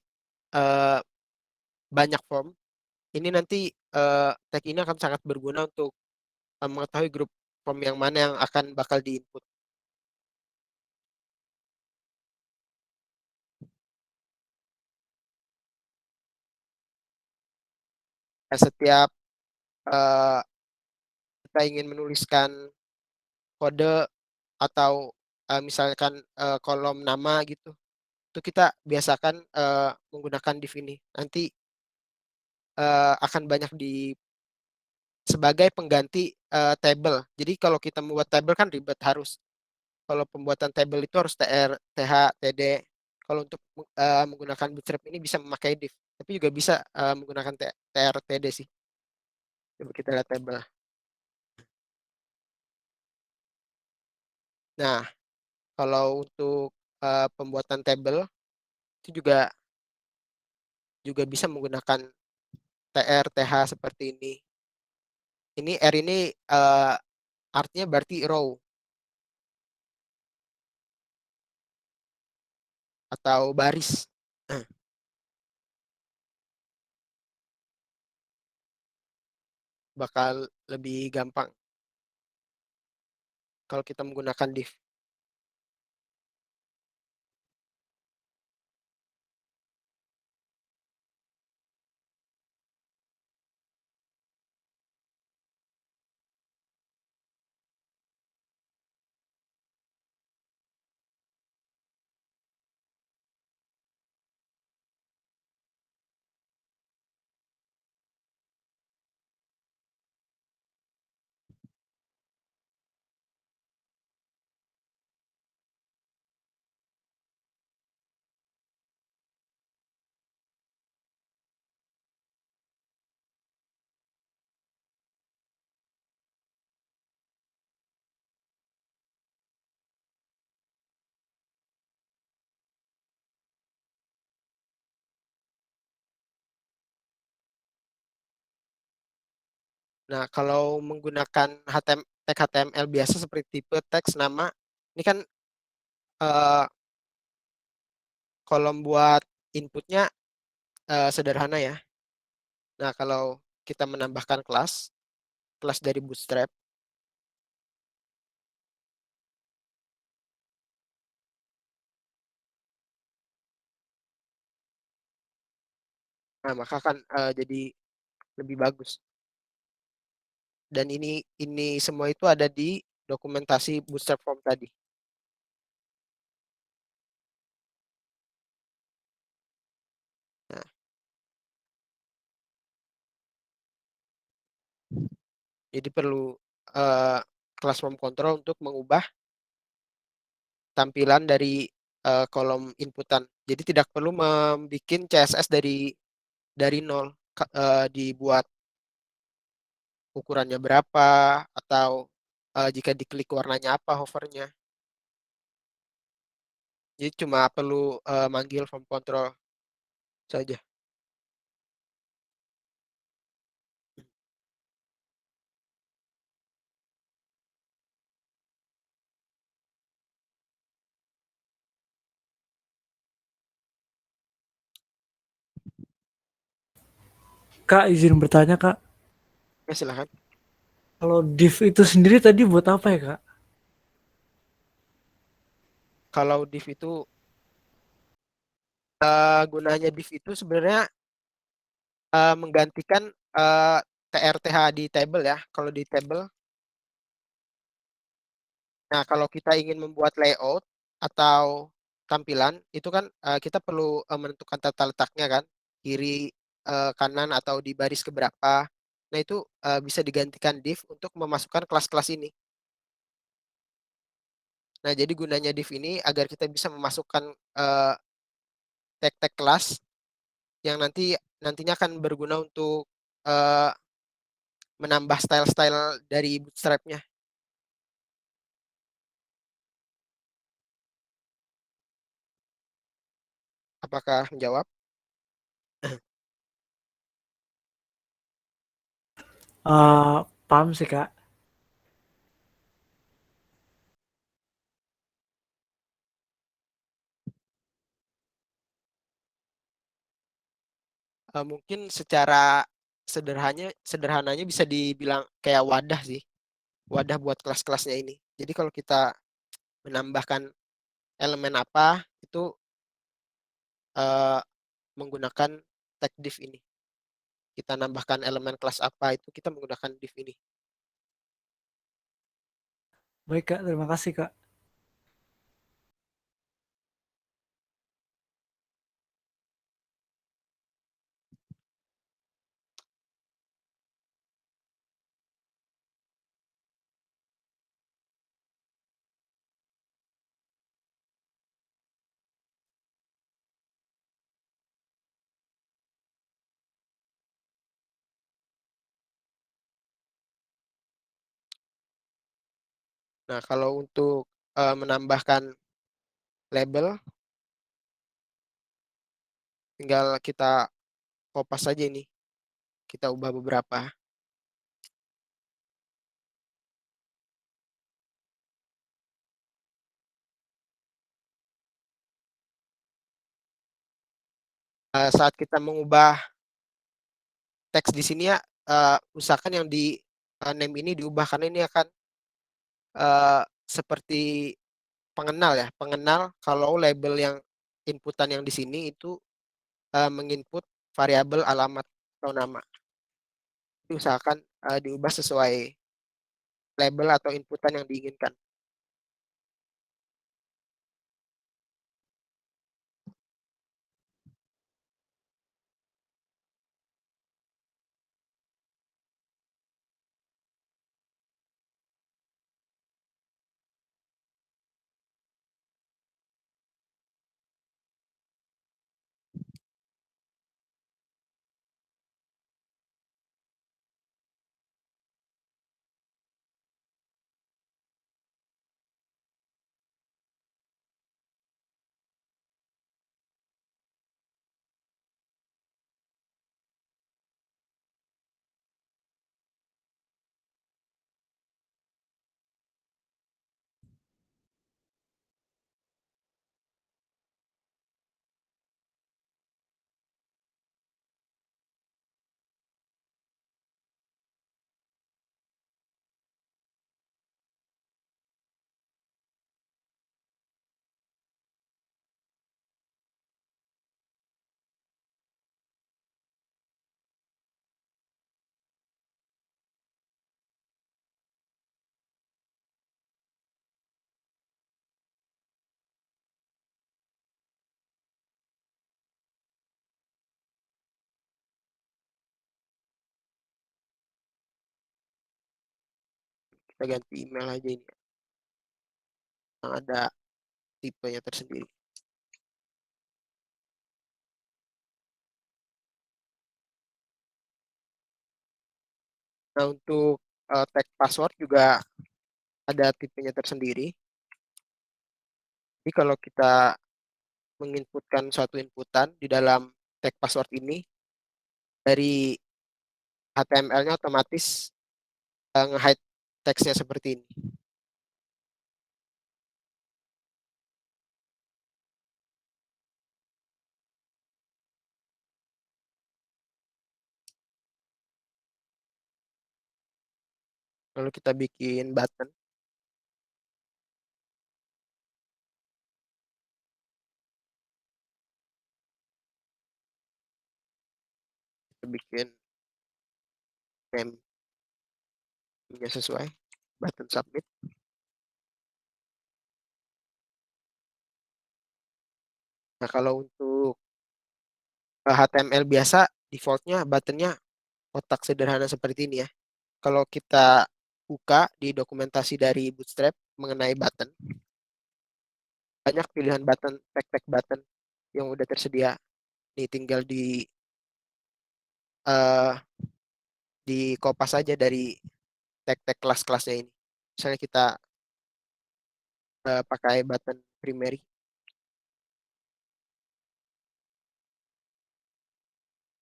banyak form, ini nanti tag ini akan sangat berguna untuk mengetahui grup form yang mana yang akan bakal di-input. Setiap kita ingin menuliskan kode atau misalkan kolom nama gitu, itu kita biasakan menggunakan div ini. Nanti akan banyak sebagai pengganti table. Jadi kalau kita membuat table kan ribet harus. Kalau pembuatan table itu harus tr, th, td. Kalau untuk menggunakan Bootstrap ini bisa memakai div, tapi juga bisa menggunakan tr, td sih. Coba kita lihat table. Nah, kalau untuk pembuatan table itu juga bisa menggunakan tr, th seperti ini. Ini r ini artinya berarti row atau baris. Bakal lebih gampang kalau kita menggunakan div. Nah, kalau menggunakan tag HTML biasa seperti tipe, teks, nama, ini kan eh, kolom buat inputnya sederhana ya. Nah, kalau kita menambahkan kelas dari Bootstrap, nah maka akan jadi lebih bagus. Dan ini semua itu ada di dokumentasi Bootstrap form tadi. Nah, jadi perlu kelas form control untuk mengubah tampilan dari kolom inputan. Jadi tidak perlu membuat CSS dari nol, dibuat ukurannya berapa atau jika diklik warnanya apa hovernya. Jadi cuma perlu manggil form control saja. Kak, izin bertanya, Kak. Ya, silahkan. Kalau div itu sendiri tadi buat apa ya, Kak? Kalau div itu gunanya div itu sebenarnya menggantikan TRTH di table ya. Kalau di table, nah kalau kita ingin membuat layout atau tampilan itu kan kita perlu menentukan tata letaknya kan, kiri, kanan atau di baris keberapa. Nah itu bisa digantikan div untuk memasukkan kelas-kelas ini. Nah jadi gunanya div ini agar kita bisa memasukkan tag-tag kelas yang nantinya akan berguna untuk eh, menambah style-style dari Bootstrap-nya. Apakah menjawab? Paham sih, Kak. Mungkin secara sederhananya bisa dibilang kayak wadah sih. Wadah buat kelas-kelasnya ini. Jadi kalau kita menambahkan elemen apa, itu eh, menggunakan tag div ini. Kita nambahkan elemen kelas apa, itu kita menggunakan div ini. Baik, Kak. Terima kasih, Kak. Nah, kalau untuk menambahkan label, tinggal kita kopas saja ini. Kita ubah beberapa. Saat kita mengubah teks di sini ya, usahakan yang di name ini diubah karena ini akan seperti pengenal ya, pengenal kalau label yang inputan yang di sini itu menginput variabel alamat atau nama. Jadi usahakan diubah sesuai label atau inputan yang diinginkan. Kita ganti email aja ini yang ada tipenya tersendiri. Nah, untuk tag password juga ada tipenya tersendiri. Jadi kalau kita menginputkan suatu inputan di dalam tag password ini, dari HTML-nya otomatis nge-hide teksnya seperti ini. Lalu kita bikin button. Kita bikin name-nya sesuai. Button submit. Nah, kalau untuk HTML biasa, defaultnya buttonnya kotak sederhana seperti ini ya. Kalau kita buka di dokumentasi dari Bootstrap mengenai button, banyak pilihan button, tag button yang udah tersedia. Ini tinggal di kopas saja dari tag kelas-kelasnya ini. Misalnya kita pakai button primary.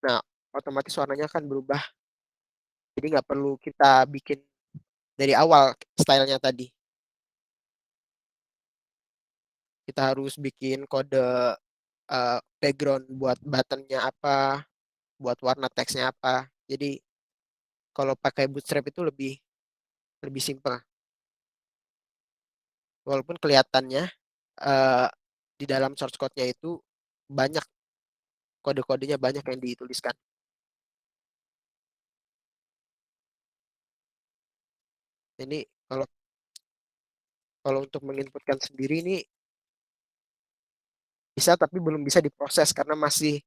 Nah, otomatis warnanya akan berubah. Jadi nggak perlu kita bikin dari awal stylenya tadi. Kita harus bikin kode background buat buttonnya apa, buat warna teksnya apa. Jadi kalau pakai Bootstrap itu lebih simpel. Walaupun kelihatannya di dalam source code-nya itu banyak kode-kodenya banyak yang dituliskan. Ini kalau untuk menginputkan sendiri ini bisa tapi belum bisa diproses karena masih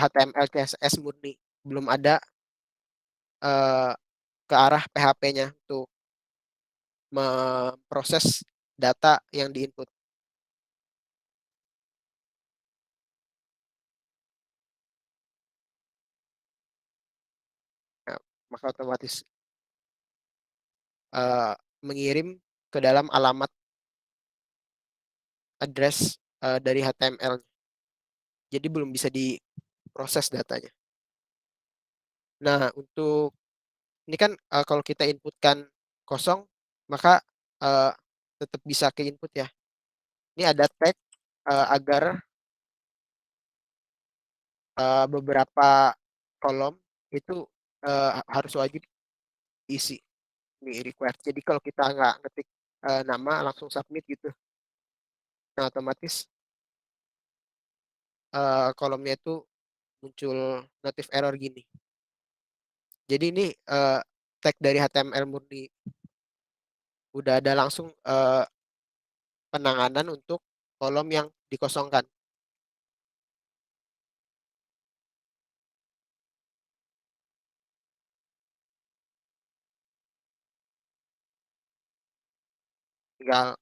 HTML CSS murni, belum ada ke arah PHP-nya untuk memproses data yang diinput. Nah, maka otomatis mengirim ke dalam alamat address dari HTML. Jadi belum bisa diproses datanya. Nah, untuk ini kan kalau kita inputkan kosong, maka tetap bisa ke input ya. Ini ada tag agar beberapa kolom itu harus wajib diisi. Ini required. Jadi kalau kita nggak ngetik nama langsung submit gitu, nah otomatis kolomnya itu muncul notif error gini. Jadi ini tag dari HTML murni udah ada langsung penanganan untuk kolom yang dikosongkan. Tinggal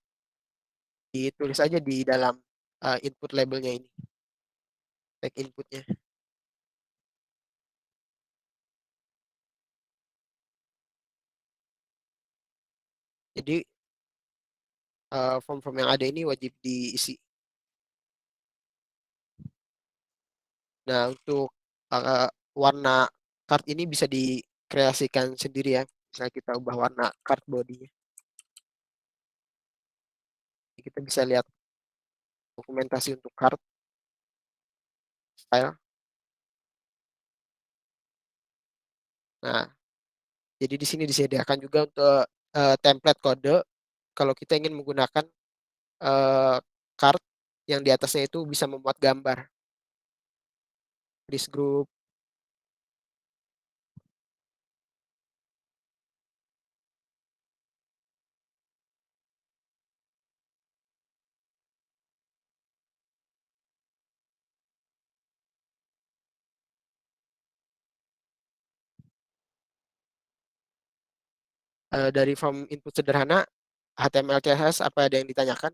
ditulis aja di dalam input labelnya ini, tag inputnya. Jadi form-form yang ada ini wajib diisi. Nah, untuk warna card ini bisa dikreasikan sendiri ya. Misalnya kita ubah warna card body-nya. Kita bisa lihat dokumentasi untuk card style. Nah, jadi di sini disediakan juga untuk template kode kalau kita ingin menggunakan card yang di atasnya itu bisa memuat gambar. This group. Dari form input sederhana HTML CSS apa ada yang ditanyakan?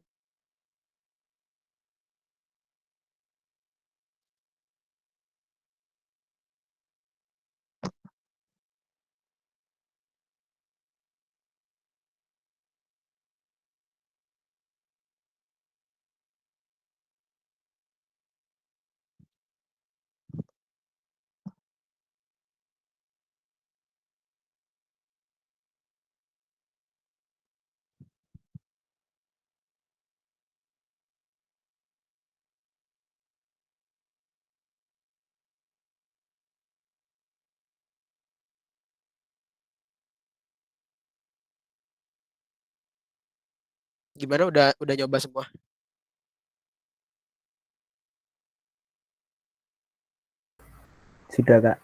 Gimana udah nyoba semua? Sudah Kak.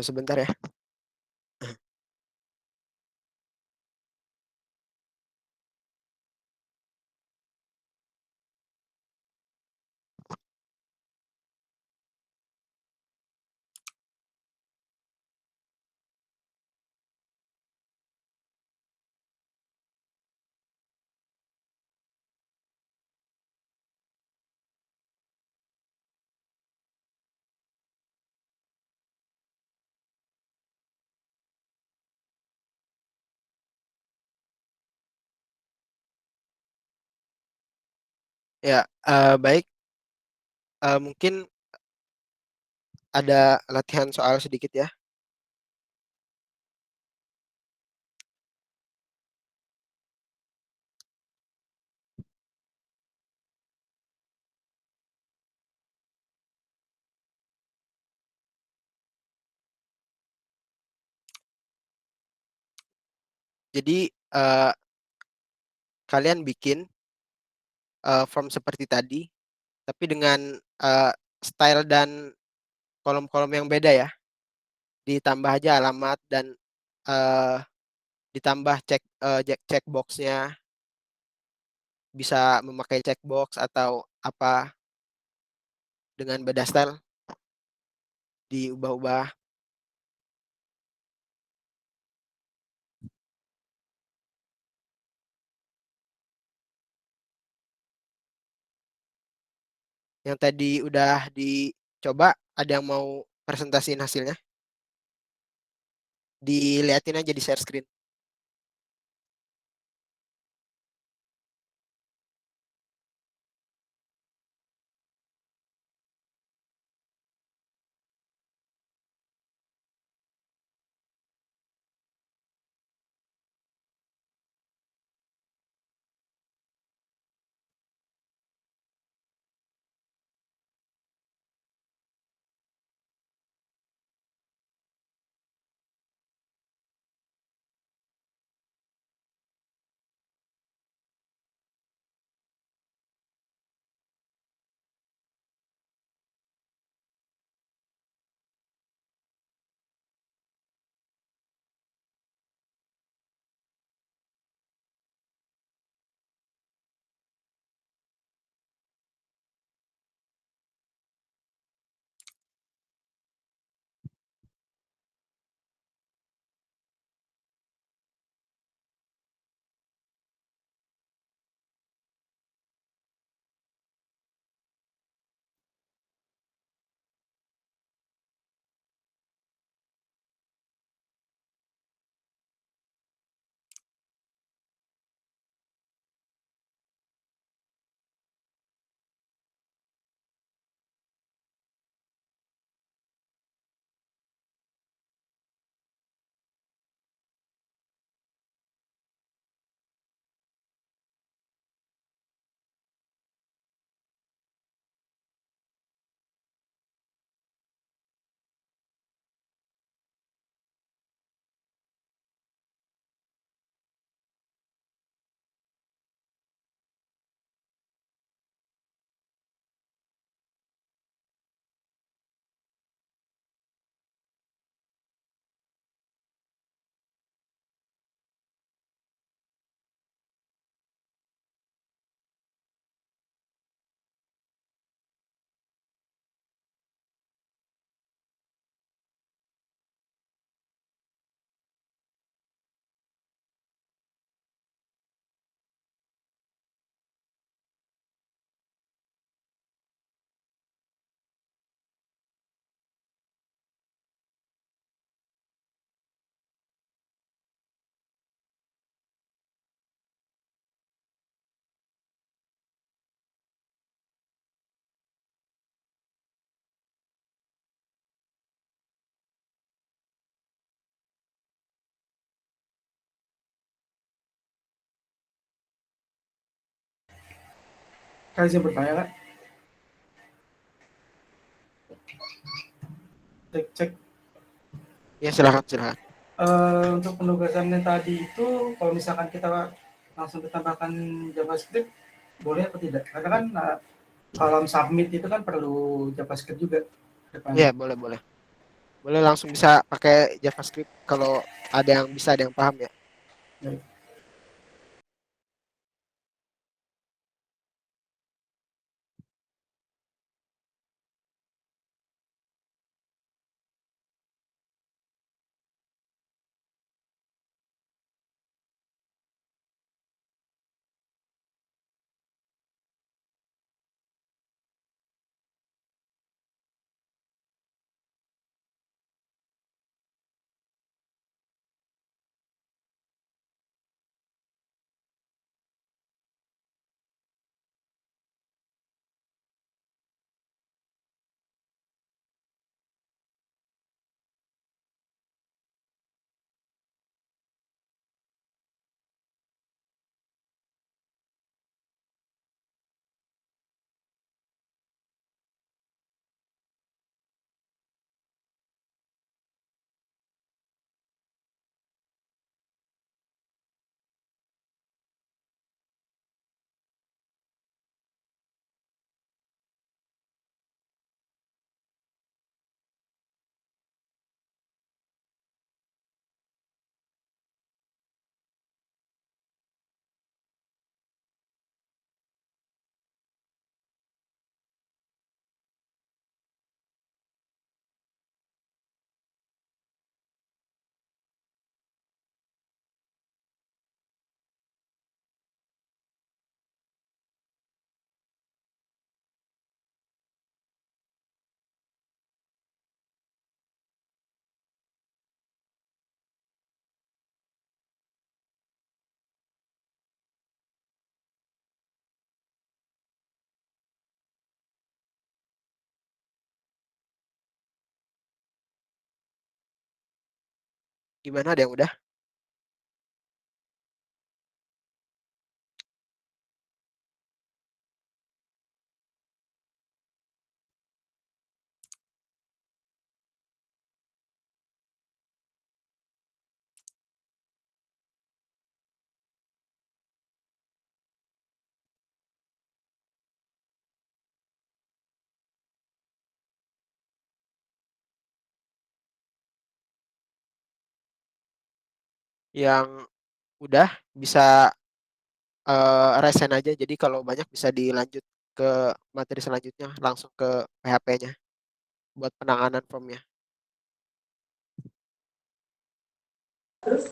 Sebentar ya. Ya, baik. Mungkin ada latihan soal sedikit ya. Jadi kalian bikin form seperti tadi, tapi dengan style dan kolom-kolom yang beda ya. Ditambah aja alamat dan eh, ditambah checkboxnya, bisa memakai checkbox atau apa dengan beda style diubah-ubah. Yang tadi udah dicoba, ada yang mau presentasiin hasilnya? Diliatin aja di share screen. Kak izin bertanya Kak. Cek cek. Ya, silakan. Untuk penugasannya tadi itu kalau misalkan kita langsung ditambahkan JavaScript boleh atau tidak? Karena kan kalau submit itu kan perlu JavaScript juga depannya. Ya, boleh. Boleh langsung bisa pakai JavaScript kalau ada yang bisa, ada yang paham ya. Baik. Gimana, ada yang udah? Yang udah bisa resign aja. Jadi kalau banyak bisa dilanjut ke materi selanjutnya, langsung ke PHP-nya buat penanganan formnya.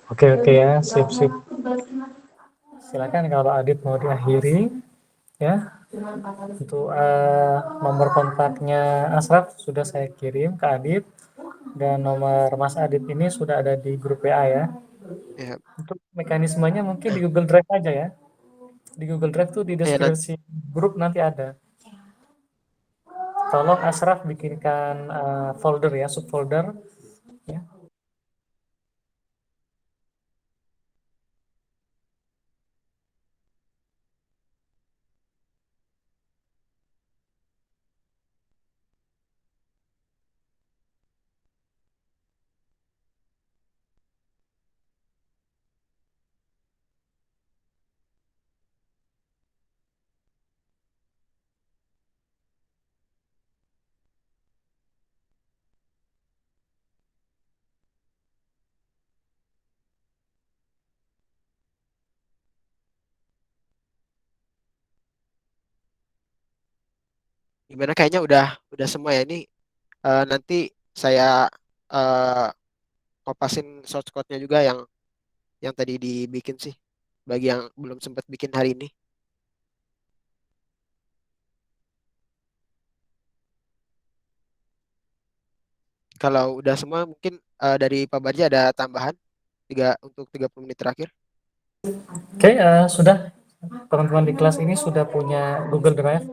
Oke ya, sip. Silakan kalau Adit mau diakhiri ya. Untuk nomor kontaknya Asraf sudah saya kirim ke Adit dan nomor Mas Adit ini sudah ada di grup WA ya. Ya, Untuk mekanismenya mungkin di Google Drive aja ya. Di Google Drive tuh di ya nanti, deskripsi grup nanti ada. Tolong Asraf bikinkan folder ya, subfolder ya. gimana, kayaknya udah semua ya ini. Nanti saya eh, kopasin source code-nya juga yang tadi dibikin sih, bagi yang belum sempat bikin hari ini. Kalau udah semua, mungkin dari Pak Barja ada tambahan untuk 30 menit terakhir. Oke, sudah teman-teman di kelas ini sudah punya Google Drive.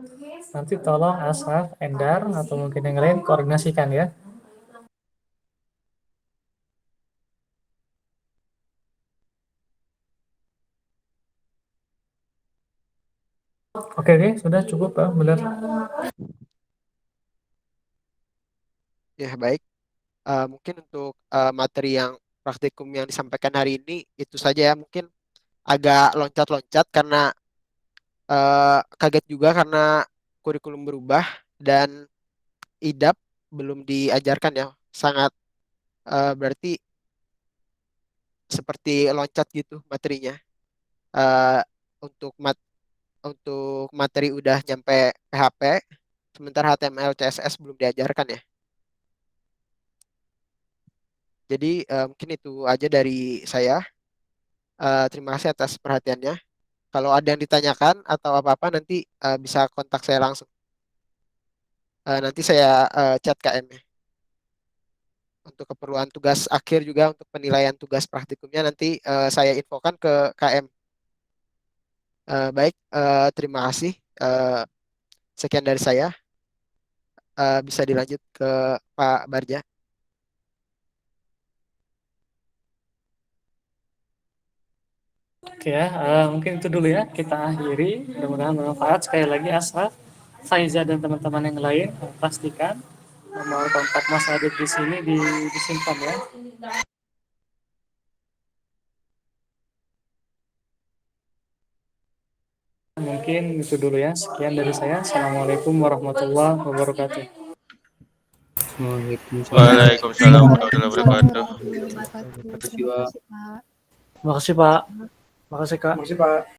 Nanti tolong Asraf, Endar, atau mungkin yang lain koordinasikan ya. Oke, sudah cukup, benar. Ya, baik. Mungkin untuk materi yang praktikum yang disampaikan hari ini itu saja ya. Mungkin agak loncat-loncat karena kaget juga karena kurikulum berubah dan IDAP belum diajarkan ya. Sangat berarti seperti loncat gitu materinya. Eh, untuk untuk materi udah nyampe PHP, sementara HTML CSS belum diajarkan ya. Jadi mungkin itu aja dari saya. Terima kasih atas perhatiannya. Kalau ada yang ditanyakan atau apa-apa nanti bisa kontak saya langsung. Nanti saya chat KM-nya. Untuk keperluan tugas akhir juga untuk penilaian tugas praktikumnya nanti saya infokan ke KM. Baik, terima kasih. Sekian dari saya. Bisa dilanjut ke Pak Barja. Oke ya, mungkin itu dulu ya, kita akhiri. Mudah-mudahan bermanfaat. Sekali lagi Ashraf, Faiza dan teman-teman yang lain, pastikan nomor kontak Mas Adit di sini disimpan ya. Mungkin itu dulu ya. Sekian dari saya. Assalamualaikum warahmatullahi wabarakatuh. Waalaikumsalam warahmatullahi wabarakatuh. Makasih Pak. Makasih Kak. Terima kasih Pak.